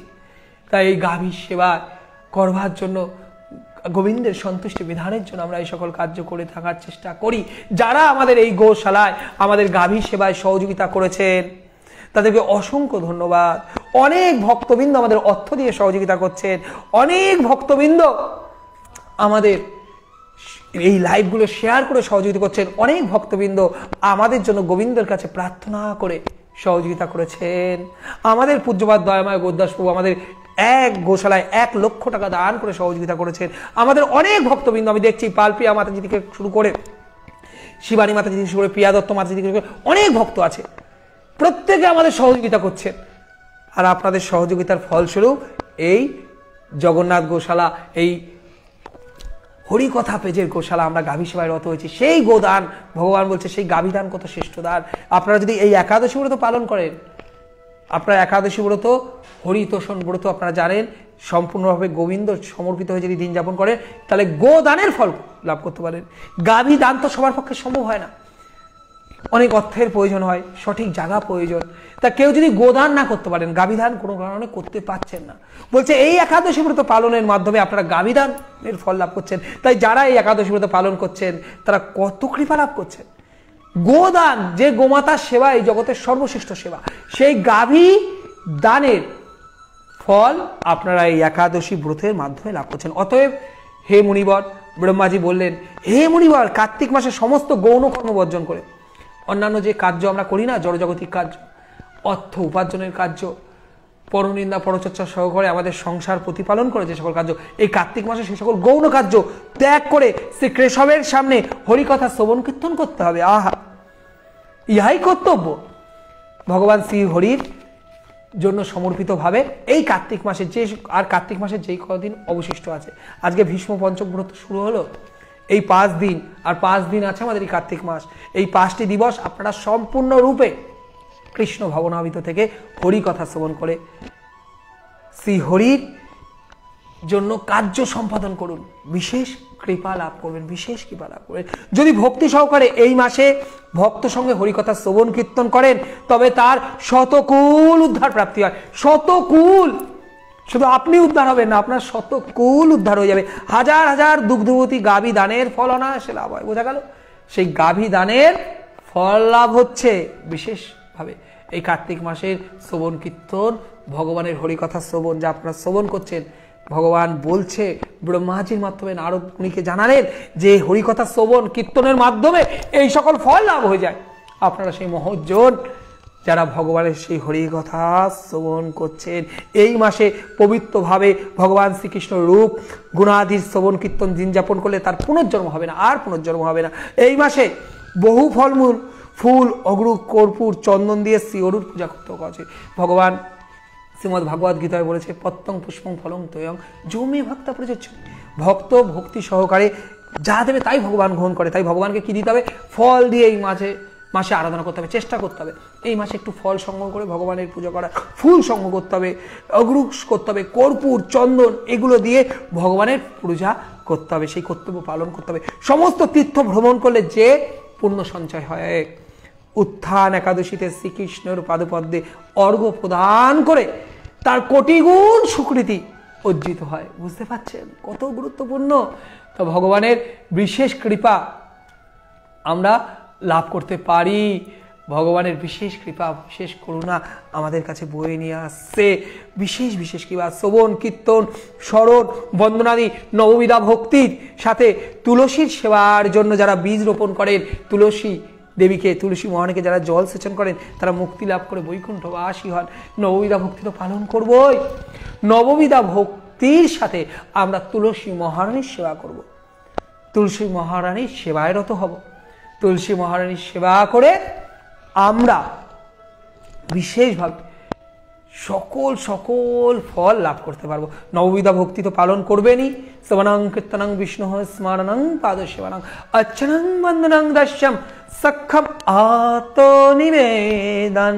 তাই এই গাভী সেবা করবার জন্য, গোবিন্দের সন্তুষ্টি বিধানের জন্য আমরা এই সকল কার্য করে থাকার চেষ্টা করি। যারা আমাদের এই গোশালায় আমাদের গাভী সেবায় সহযোগিতা করেছেন তাদেরকে অসংখ্য ধন্যবাদ। অনেক ভক্তবৃন্দ আমাদের অর্থ দিয়ে সহযোগিতা করছেন, অনেক ভক্তবৃন্দ আমাদের এই লাইভগুলো শেয়ার করে সহযোগিতা করছেন, অনেক ভক্তবৃন্দ আমাদের জন্য গোবিন্দের কাছে প্রার্থনা করে সহযোগিতা করেছেন। আমাদের পূজ্যপাদ দয়াময় গৌরদাস প্রভু আমাদের এক গোশালায় 1 লক্ষ টাকা দান করে সহযোগিতা করেছেন। আমাদের অনেক ভক্তবৃন্দ আমি দেখছি, পালপ্রিয়া মাতাজি থেকে শুরু করে, শিবানী মাতাজি থেকে শুরু করে, প্রিয়া দত্ত মাতাজি থেকে শুরু করে অনেক ভক্ত আছে, প্রত্যেকে আমাদের সহযোগিতা করছেন। আর আপনাদের সহযোগিতার ফলস্বরূপ এই জগন্নাথ গোশালা, এই হরিকথা পেজের গোশালা আমরা গাভী সেবায় রত হয়েছি। সেই গোদান, ভগবান বলছে সেই গাভী দান কত শ্রেষ্ঠ দান। আপনারা যদি এই একাদশী ব্রত পালন করেন, আপনারা একাদশী ব্রত, হরিতোষণ ব্রত আপনারা জানেন, সম্পূর্ণভাবে গোবিন্দ সমর্পিত হয়ে যদি দিন যাপন করেন, তাহলে গোদানের ফল লাভ করতে পারেন। গাভী দান তো সবার পক্ষে সম্ভব হয় না, অনেক অর্থের প্রয়োজন হয়, সঠিক জায়গা প্রয়োজন। তা কেউ যদি গোদান না করতে পারেন, গাভীদান কোনো কারণে করতে পারছেন না, বলছে এই একাদশী ব্রত পালনের মাধ্যমে আপনারা গাভীদানের ফল লাভ করছেন। তাই যারা এই একাদশী ব্রত পালন করছেন তারা কত কৃপা লাভ করছেন। গোদান, যে গোমাতার সেবা এই জগতের সর্বশ্রেষ্ঠ সেবা, সেই গাভী দানের ফল আপনারা এই একাদশী ব্রতের মাধ্যমে লাভ করছেন। অতএব হে মুনিবর, ব্রহ্মাজি বললেন, হে মুনিবর, কার্তিক মাসে সমস্ত গৌণ কর্ম বর্জন করে অন্যান্য যে কার্য আমরা করি না, জড়জাগতিক কার্য, অর্থ উপার্জনের কার্য, পরনিন্দা পরচর্চা সহকারে আমাদের সংসার প্রতিপালন করে যে সকল কার্য, এই কার্তিক মাসে সেই সকল গৌণ কার্য ত্যাগ করে শ্রী কেশবের সামনে হরিকথা শ্রবণ কীর্তন করতে হবে। আহা, ইহাই কর্তব্য ভগবান শ্রী হরির জন্য সমর্পিত ভাবে এই কার্তিক মাসে। যে আর কার্তিক মাসের যেই কদিন অবশিষ্ট আছে, আজকে ভীষ্ম পঞ্চক ব্রত শুরু হলো, এই 5 দিন আর 5 দিন আছে আমাদের এই কার্তিক মাস। এই 5টি দিবস আপনারা সম্পূর্ণরূপে কৃষ্ণ ভাবনাভিত থেকে হরি কথা শ্রবণ করে শ্রী হরির জন্য কার্য সম্পাদন করুন, বিশেষ কৃপা লাভ করবেন, বিশেষ কৃপা লাভ করবেন। যদি ভক্তি সহকারে এই মাসে ভক্ত সঙ্গে হরিকথা শ্রবণ কীর্তন করেন, তবে তার শতকুল উদ্ধার প্রাপ্তি হয়। শতকুল, শুধু আপনি উদ্ধার হবেন না, আপনার শতকুল উদ্ধার হয়ে যাবে। হাজার হাজার দুগ্ধবতী গাভী দানের ফল অনায়াসে লাভ হয়। বোঝা গেল? সেই গাভী দানের ফল লাভ হচ্ছে বিশেষভাবে এই কার্তিক মাসের শ্রবণ কীর্তন, ভগবানের হরিকথা শ্রবণ যা আপনারা শ্রবণ করছেন। ভগবান বলছে, ব্রহ্মাজির মাধ্যমে নারদ মুনিকে জানালেন যে হরিকথা শ্রবণ কীর্তনের মাধ্যমে এই সকল ফল লাভ হয়ে যায়। আপনারা সেই মহজ্জন যারা ভগবানের সেই হরিকথা শ্রবণ করছেন, এই মাসে পবিত্রভাবে ভগবান শ্রীকৃষ্ণ রূপ গুণাদির শ্রবণ কীর্তন দিন যাপন করলে তার পুনর্জন্ম হবে না, আর পুনর্জন্ম হবে না। এই মাসে বহু ফলমূল, ফুল, অগ্রু, কর্পূর, চন্দন দিয়ে শ্রী অরুর পূজা করতে হবে। ভগবান শ্রীমদ্ ভাগবত গীতায় বলেছে, পত্তং পুষ্পং ফলং তয়ং যৌমে ভক্তা প্রযোজ্য। ভক্ত ভক্তি সহকারে যা দেবে তাই ভগবান গ্রহণ করে। তাই ভগবানকে কি দিতে হবে? ফল দিয়ে এই মাসে আরাধনা করতে হবে, চেষ্টা করতে হবে। এই মাসে একটু ফল সংগ্রহ করে ভগবানের পূজা করা, ফুল সংগ্রহ করতে হবে, অগ্রু করতে হবে, কর্পূর, চন্দন এগুলো দিয়ে ভগবানের পূজা করতে হবে, সেই কর্তব্য পালন করতে হবে। সমস্ত তীর্থ ভ্রমণ করলে যে পুণ্য সঞ্চয় হয়, উত্থান একাদশীতে শ্রীকৃষ্ণের পাদপদ্মে অর্ঘ্য প্রদান করে তার কোটিগুণ সুকৃতি অর্জিত হয়। বুঝতে পারছেন কত গুরুত্বপূর্ণ? তো ভগবানের বিশেষ কৃপা আমরা লাভ করতে পারি। ভগবানের বিশেষ কৃপা, বিশেষ করুণা আমাদের কাছে বয়ে নিয়ে আসছে। বিশেষ বিশেষ কৃপা, শ্রবণ কীর্তন, স্মরণ, বন্দনাদি নববিধা ভক্তির সাথে তুলসীর সেবার জন্য যারা বীজ রোপণ করেন, তুলসী দেবীকে, তুলসী মহারানীকে যারা জল সেচন করেন, তারা মুক্তি লাভ করে বৈকুণ্ঠবাসী হন। নববিধা ভক্তি তো পালন করবই, নববিধা ভক্তির সাথে আমরা তুলসী মহারানীর সেবা করব, তুলসী মহারানীর সেবায় রত হব। তুলসী মহারানীর সেবা করে আমরা বিশেষভাবে সকল সকল ফল লাভ করতে পারবো। নববিধা ভক্তি তো পালন করবেনই। শ্রবণং কীর্তনং বিষ্ণু স্মরণং পাদ সেবনং অর্চনং বন্দনং দর্শম সক্ষম আত্মনিবেদন,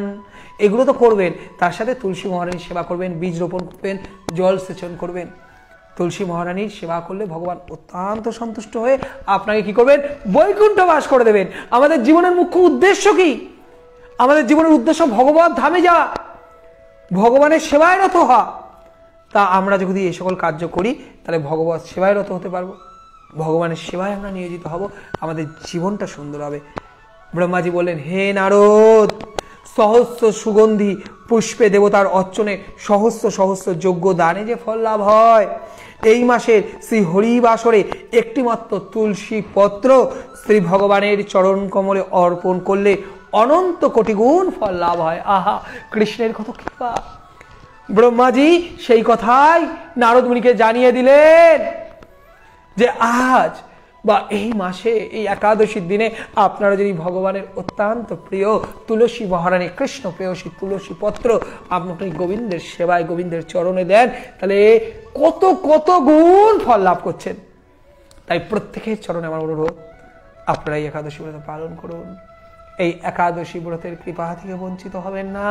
এগুলো তো করবেন। তার সাথে তুলসী মহারানীর সেবা করবেন, বীজ রোপণ করবেন, জল সেচন করবেন। তুলসী মহারানীর সেবা করলে ভগবান অত্যন্ত সন্তুষ্ট হয়ে আপনাকে কি করবেন? বৈকুণ্ঠ বাস করে দেবেন। আমাদের জীবনের মুখ্য উদ্দেশ্য কি? আমাদের জীবনের উদ্দেশ্য ভগবত ধামে যাওয়া, ভগবানের সেবায় রত হওয়া। তা আমরা যদি এই সকল কার্য করি তাহলে ভগবত সেবায় রত হতে পারবো, ভগবানের সেবায় আমরা নিয়োজিত হব, আমাদের জীবনটা সুন্দর হবে। ব্রহ্মাজি বললেন, হে নারদ, সহস্র সুগন্ধি পুষ্পে দেবতার অর্চনে সহস্র সহস্র যজ্ঞ দানে যে ফল লাভ হয়, এই মাসের শ্রী হরিবাসরে একটিমাত্র তুলসী পত্র শ্রী ভগবানের চরণ কমলে অর্পণ করলে অনন্ত কোটি গুণ ফল লাভ হয়। আহা, কৃষ্ণের কত কৃপা! ব্রহ্মাজি সেই কথাই নারদ মুনিকে জানিয়ে দিলেন যে আজ বা এই মাসে, এই একাদশীর দিনে আপনারা যদি ভগবানের অত্যন্ত প্রিয় তুলসী মহারানী, কৃষ্ণ প্রেয়সী তুলসী পত্র আপনাকে গোবিন্দের সেবায়, গোবিন্দের চরণে দেন, তাহলে কত কত গুণ ফল লাভ করছেন। তাই প্রত্যেকের চরণে আমার অনুরোধ, আপনারা এই একাদশী ব্রত পালন করুন। এই একাদশী ব্রতের কৃপা থেকে বঞ্চিত হবেন না।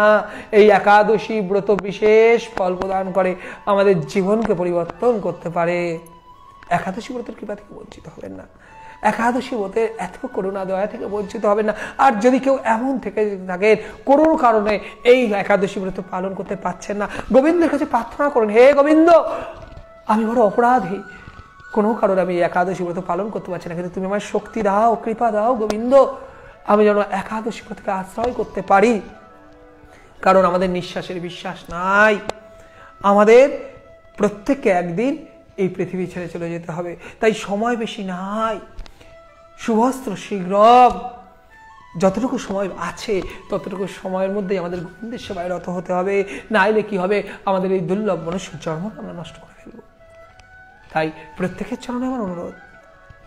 এই একাদশী ব্রত বিশেষ ফল প্রদান করে, আমাদের জীবনকে পরিবর্তন করতে পারে। একাদশী ব্রতের কৃপা থেকে বঞ্চিত হবেন না। একাদশী ব্রতের এত করুণা দয়া থেকে বঞ্চিত হবেন না। আর যদি কেউ এমন থেকে থাকেন কোনো কারণে এই একাদশী ব্রত পালন করতে পারছেন না, গোবিন্দের কাছে প্রার্থনা করুন, হে গোবিন্দ, আমি বড় অপরাধী, কোনো কারণে আমি একাদশী ব্রত পালন করতে পারছি না, কিন্তু তুমি আমার শক্তি দাও, কৃপা দাও গোবিন্দ, আমি যেন একাদশী ব্রতকে আশ্রয় করতে পারি। কারণ আমাদের নিঃশ্বাসের বিশ্বাস নাই, আমাদের প্রত্যেককে একদিন এই পৃথিবী ছেড়ে চলে যেতে হবে, তাই সময় বেশি নাই, শুভস্ত্র শীঘ্র, যতটুকু সময় আছে ততটুকু সময়ের মধ্যেই আমাদের গোবিন্দের সেবায় রত হতে হবে, নাইলে কি হবে, আমাদের এই দুর্লভ মনুষ্য জন্ম আমরা নষ্ট করে ফেলবো। তাই প্রত্যেকের চরণে আমার অনুরোধ,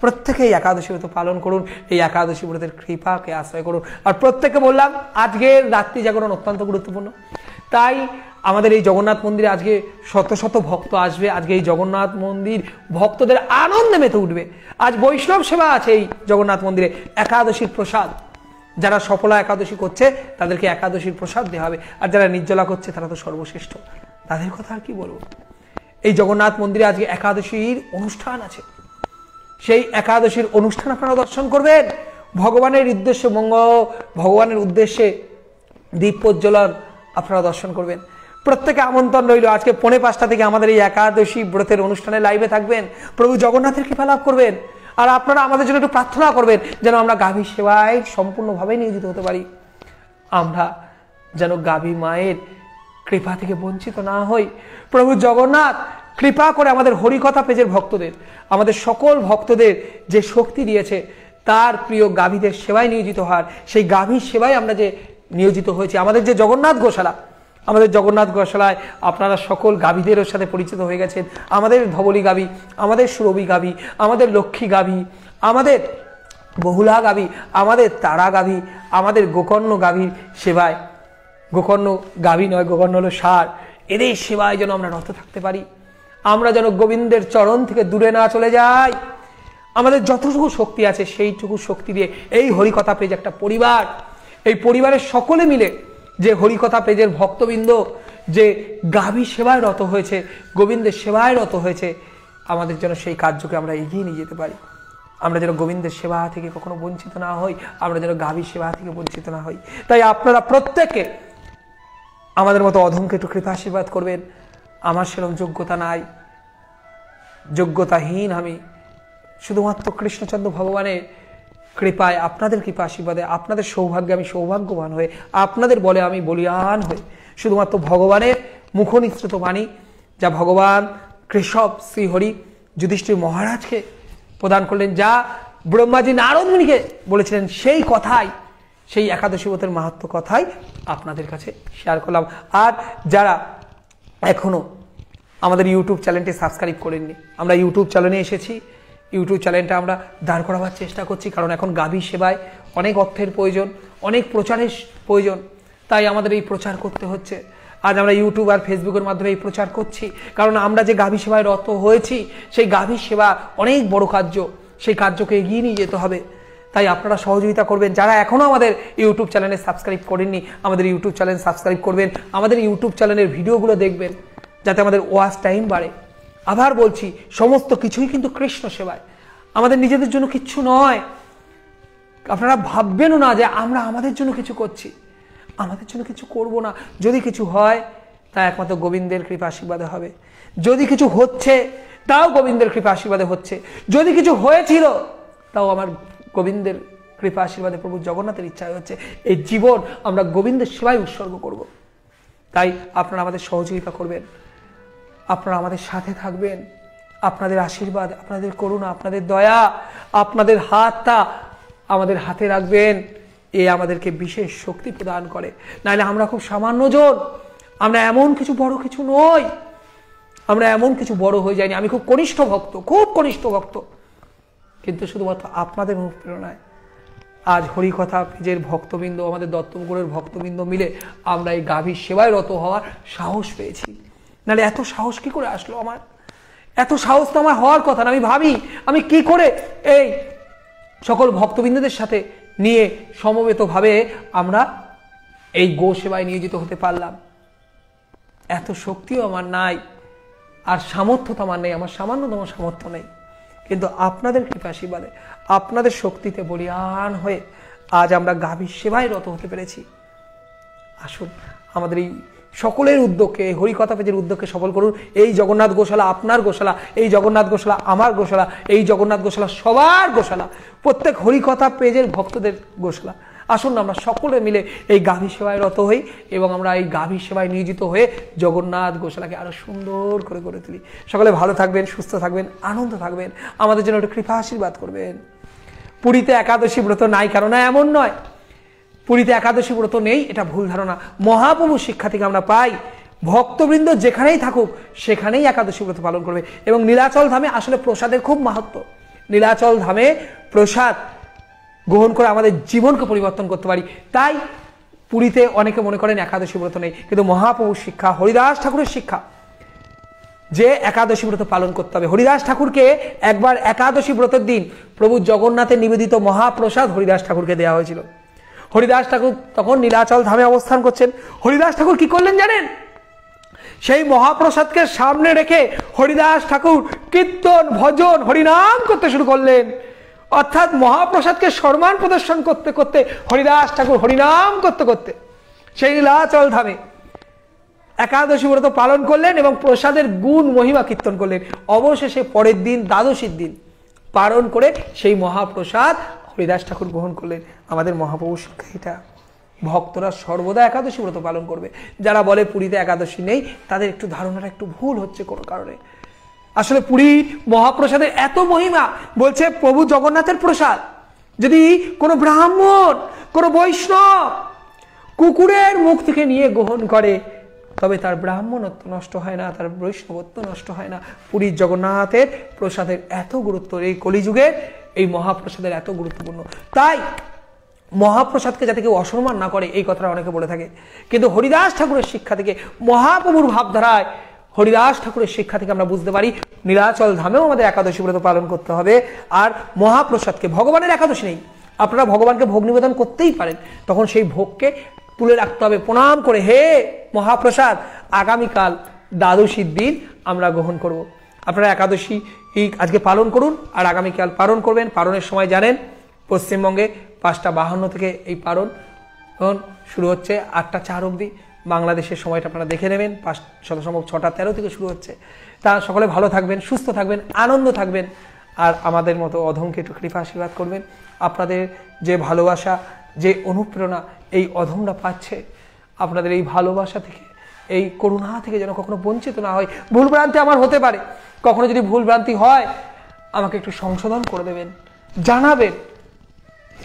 প্রত্যেকেই একাদশী ব্রত পালন করুন, এই একাদশী ব্রতের কৃপাকে আশ্রয় করুন। আর প্রত্যেককে বললাম আজকের রাত্রি জাগরণ অত্যন্ত গুরুত্বপূর্ণ, তাই আমাদের এই জগন্নাথ মন্দিরে আজকে শত শত ভক্ত আসবে, আজকে এই জগন্নাথ মন্দির ভক্তদের আনন্দে মেতে উঠবে। আজ বৈষ্ণব সেবা আছে এই জগন্নাথ মন্দিরে, একাদশীর প্রসাদ, যারা সফলা একাদশী করছে তাদেরকে একাদশীর প্রসাদ দেওয়া হবে, আর যারা নির্জলা করছে তারা তো সর্বশ্রেষ্ঠ, তাদের কথা আর কি বলবো। এই জগন্নাথ মন্দিরে আজকে একাদশীর অনুষ্ঠান আছে, সেই একাদশীর অনুষ্ঠান আপনারা দর্শন করবেন, ভগবানের উদ্দেশ্যে ভগবানের উদ্দেশ্যে দীপ প্রজ্বলন আপনারা দর্শন করবেন। প্রত্যেকে আমন্ত্রণ রইল, আজকে 4:45 থেকে আমাদের এই একাদশী ব্রতের অনুষ্ঠানে লাইভে থাকবেন, প্রভু জগন্নাথের কৃপা লাভ করবেন। আর আপনারা আমাদের জন্য একটু প্রার্থনা করবেন যেন আমরা গাভী সেবায় সম্পূর্ণভাবে নিয়োজিত হতে পারি, আমরা যেন গাভী মায়ের কৃপা থেকে বঞ্চিত না হই। প্রভু জগন্নাথ কৃপা করে আমাদের হরিকথা পেজের ভক্তদের, আমাদের সকল ভক্তদের যে শক্তি দিয়েছে, তার প্রিয় গাভীদের সেবায় নিয়োজিত হওয়ার, সেই গাভী সেবায় আমরা যে নিয়োজিত হয়েছি, আমাদের যে জগন্নাথ গোশালা, আমাদের জগন্নাথ গোশালায় আপনারা সকল গাভীদের সাথে পরিচিত হয়ে গেছেন, আমাদের ধবলী গাভী, আমাদের সুরভী গাভী, আমাদের লক্ষ্মী গাভী, আমাদের বহুলা গাভী, আমাদের তারা গাভী, আমাদের গোকর্ণ গাভীর সেবায়, গোকর্ণ গাভী নয়, গোকর্ণ হলো ষাঁড়, এদের সেবায় যেন আমরা রত থাকতে পারি, আমরা যেন গোবিন্দের চরণ থেকে দূরে না চলে যাই। আমাদের যতটুকু শক্তি আছে সেইটুকু শক্তি দিয়ে এই হরিকথা পেজ একটা পরিবার, এই পরিবারের সকলে মিলে যে হরিকথা পেজের ভক্তবৃন্দ যে গাভী সেবায় রত হয়েছে, গোবিন্দের সেবায় রত হয়েছে, আমাদের যেন সেই কার্যকে আমরা এগিয়ে নিয়ে যেতে পারি, আমরা যেন গোবিন্দের সেবা থেকে কখনো বঞ্চিত না হই, আমরা যেন গাভী সেবা থেকে বঞ্চিত না হই। তাই আপনারা প্রত্যেকে আমাদের মতো অধমকে একটু কৃপা আশীর্বাদ করবেন। আমার সেরকম যোগ্যতা নাই, যোগ্যতাহীন আমি, শুধুমাত্র কৃষ্ণচন্দ্র ভগবানের কৃপায়, আপনাদের কৃপা আশীর্বাদে, আপনাদের সৌভাগ্যে আমি সৌভাগ্যবান হয়ে, আপনাদের বলে আমি বলিয়ান হয়ে, শুধুমাত্র ভগবানের মুখনিসৃত বাণী যা ভগবান কেশব শ্রীহরি যুধিষ্ঠির মহারাজকে প্রদান করলেন, যা ব্রহ্মাজি নারদ মুনিকে বলেছিলেন, সেই কথাই, সেই একাদশী ব্রতের মাহাত্ম্য কথাই আপনাদের কাছে শেয়ার করলাম। আর যারা এখনো আমাদের ইউটিউব চ্যানেলটি সাবস্ক্রাইব করেননি, আমরা ইউটিউব চ্যানেলে এসেছি, ইউটিউব চ্যানেলটা আমরা দাঁড় করাবার চেষ্টা করছি, কারণ এখন গাভী সেবায় অনেক অর্থের প্রয়োজন, অনেক প্রচারের প্রয়োজন, তাই আমাদের এই প্রচার করতে হচ্ছে। আজ আমরা ইউটিউব আর ফেসবুকের মাধ্যমে এই প্রচার করছি, কারণ আমরা যে গাভী সেবায় রত হয়েছি, সেই গাভী সেবা অনেক বড় কার্য, সেই কার্যকে এগিয়ে নিয়ে যেতে হবে। তাই আপনারা সহযোগিতা করবেন, যারা এখনও আমাদের ইউটিউব চ্যানেলে সাবস্ক্রাইব করেননি, আমাদের ইউটিউব চ্যানেল সাবস্ক্রাইব করবেন, আমাদের ইউটিউব চ্যানেলের ভিডিওগুলো দেখবেন, যাতে আমাদের ওয়াচ টাইম বাড়ে। আবার বলছি, সমস্ত কিছুই কিন্তু কৃষ্ণ সেবায়, আমাদের নিজেদের জন্য কিচ্ছু নয়। আপনারা ভাববেনও না যে আমরা আমাদের জন্য কিছু করছি, আমাদের জন্য কিছু করব না। যদি কিছু হয় তা একমাত্র গোবিন্দের কৃপা আশীর্বাদে হবে, যদি কিছু হচ্ছে তাও গোবিন্দের কৃপা আশীর্বাদে হচ্ছে, যদি কিছু হয়েছিল তাও আমার গোবিন্দের কৃপা আশীর্বাদে, প্রভু জগন্নাথের ইচ্ছায় হচ্ছে। এই জীবন আমরা গোবিন্দের সেবায় উৎসর্গ করব। তাই আপনারা আমাদের সহযোগিতা করবেন, আপনারা আমাদের সাথে থাকবেন, আপনাদের আশীর্বাদ, আপনাদের করুণা, আপনাদের দয়া, আপনাদের হাতটা আমাদের হাতে রাখবেন, এ আমাদেরকে বিশেষ শক্তি প্রদান করে। নাহলে আমরা খুব সামান্য জন, আমরা এমন কিছু বড় কিছু নই, আমরা এমন কিছু বড় হয়ে যায়নি। আমি খুব কনিষ্ঠ ভক্ত, খুব কনিষ্ঠ ভক্ত, কিন্তু শুধুমাত্র আপনাদের অনুপ্রেরণায় আজ হরিকথা পেজের ভক্তবৃন্দ, আমাদের দত্তগুরুর ভক্তবৃন্দ মিলে আমরা এই গাভীর সেবায় রত হওয়ার সাহস পেয়েছি। নাহলে এত সাহস কি করে আসলো আমার? এত সাহস তো আমার হওয়ার কথা না। আমি ভাবি আমি কি করে এই সকল ভক্তবৃন্দদের সাথে নিয়ে সমবেতভাবে আমরা এই গো সেবায় নিয়োজিত হতে পারলাম। এত শক্তিও আমার নাই, আর সামর্থ্য তো আমার নেই, আমার সামান্যতম সামর্থ্য নেই। কিন্তু আপনাদের কৃপা আশীর্বাদে, আপনাদের শক্তিতে বলীয়ান হয়ে আজ আমরা গাভীর সেবায় রত হতে পেরেছি। আসুন আমাদের এই সকলের উদ্যোগকে, হরিকথা পেজের উদ্যোগকে সফল করুন। এই জগন্নাথ গোশালা আপনার গোশালা, এই জগন্নাথ গোশালা আমার গোশালা, এই জগন্নাথ গোশালা সবার গোশালা, প্রত্যেক হরিকথা পেজের ভক্তদের গোশালা। আসুন আমরা সকলে মিলে এই গাভী সেবায় রত হই এবং আমরা এই গাভী সেবায় নিয়োজিত হয়ে জগন্নাথ গোশালাকে আরো সুন্দর করে গড়ে তুলি। সকলে ভালো থাকবেন, সুস্থ থাকবেন, আনন্দ থাকবেন, আমাদের জন্য একটু কৃপা আশীর্বাদ করবেন। পুরীতে একাদশী ব্রত নাই কারণ এমন নয়, পুরীতে একাদশী ব্রত নেই এটা ভুল ধারণা। মহাপ্রভুর শিক্ষা থেকে আমরা পাই ভক্তবৃন্দ যেখানেই থাকুক সেখানেই একাদশী ব্রত পালন করবে। এবং নীলাচল ধামে আসলে প্রসাদের খুব মাহাত্ম্য। নীলাচল ধামে প্রসাদ গ্রহণ করে আমাদের জীবনকে পরিবর্তন করতে পারি। তাই পুরীতে অনেকে মনে করেন একাদশী ব্রত নেই, কিন্তু মহাপ্রভুর শিক্ষা, হরিদাস ঠাকুরের শিক্ষা যে একাদশী ব্রত পালন করতে হবে। হরিদাস ঠাকুরকে একবার একাদশী ব্রতের দিন প্রভু জগন্নাথের নিবেদিত মহাপ্রসাদ হরিদাস ঠাকুরকে দেওয়া হয়েছিল। হরিদাস ঠাকুর তখন নীলাচল ধামে অবস্থান করছেন। হরিদাস ঠাকুর কি করলেন জানেন? সেই মহাপ্রসাদকে সামনে রেখে হরিদাস ঠাকুর কীর্তন, ভজন, হরিনাম করতে শুরু করলেন। অর্থাৎ মহাপ্রসাদকে সম্মান প্রদর্শন করতে করতে হরিদাস ঠাকুর হরিনাম করতে করতে সেই নীলাচল ধামে একাদশী ব্রত পালন করলেন এবং প্রসাদের গুণ মহিমা কীর্তন করলেন। অবশেষে পরের দিন দ্বাদশীর দিন পালন করে সেই মহাপ্রসাদ হরিদাস ঠাকুর গ্রহণ করলেন। আমাদের মহাপ্রভুর শিক্ষা এটা, ভক্তরা সর্বদা একাদশী ব্রত পালন করবে। যারা বলে পুরীতে একাদশী নেই তাদের একটু ধারণাটা একটু ভুল হচ্ছে কোনো কারণে। আসলে পুরীর মহাপ্রসাদের এত মহিমা, বলছে প্রভু জগন্নাথের প্রসাদ যদি কোনো ব্রাহ্মণ, কোনো বৈষ্ণব কুকুরের মুখ থেকে নিয়ে গ্রহণ করে তবে তার ব্রাহ্মণত্ব নষ্ট হয় না, তার বৈষ্ণবত্ব নষ্ট হয় না। পুরীর জগন্নাথের প্রসাদের এত গুরুত্ব, এই কলিযুগে এই মহাপ্রসাদের এত গুরুত্বপূর্ণ। তাই মহাপ্রসাদকে যাতে কেউ অসম্মান না করে এই কথাটা অনেকে বলে থাকে, কিন্তু হরিদাস ঠাকুরের শিক্ষা থেকে, মহাপ্রভুর ভাবধারায় হরিদাস ঠাকুরের শিক্ষা থেকে আমরা বুঝতে পারি নীলাচল ধামেও আমাদের একাদশী ব্রত পালন করতে হবে। আর মহাপ্রসাদকে, ভগবানের একাদশী নেই, আপনারা ভগবানকে ভোগ নিবেদন করতেই পারেন, তখন সেই ভোগকে তুলে রাখতে হবে প্রণাম করে, হে মহাপ্রসাদ আগামীকাল দ্বাদশীর দিন আমরা গ্রহণ করব। আপনারা একাদশী আজকে পালন করুন আর আগামীকাল পালন করবেন। পালনের সময় জানেন পশ্চিমবঙ্গে 5:52 থেকে এই পালন শুরু হচ্ছে, 8:04 অবধি। বাংলাদেশের সময়টা আপনারা দেখে নেবেন, 6:13 থেকে শুরু হচ্ছে। তা সকলে ভালো থাকবেন, সুস্থ থাকবেন, আনন্দ থাকবেন, আর আমাদের মতো অধমকে একটু কৃপা আশীর্বাদ করবেন। আপনাদের যে ভালোবাসা, যে অনুপ্রেরণা এই অধমরা পাচ্ছে, আপনাদের এই ভালোবাসা থেকে, এই করুণা থেকে যেন কখনো বঞ্চিত না হয়। ভুলভ্রান্তি আমার হতে পারে, কখনো যদি ভুলভ্রান্তি হয় আমাকে একটু সংশোধন করে দেবেন, জানাবেন,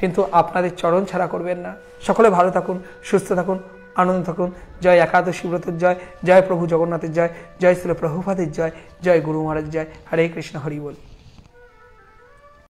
কিন্তু আপনাদের চরণ ছাড়া করবেন না। সকলে ভালো থাকুন, সুস্থ থাকুন, আনন্দ থাকুন। জয় একাদশী ব্রতের জয়, জয় প্রভু জগন্নাথের জয়, জয় শ্রী প্রভুপাদের জয়, জয় গুরু মহারাজ জয়। হরে কৃষ্ণ, হরি বল।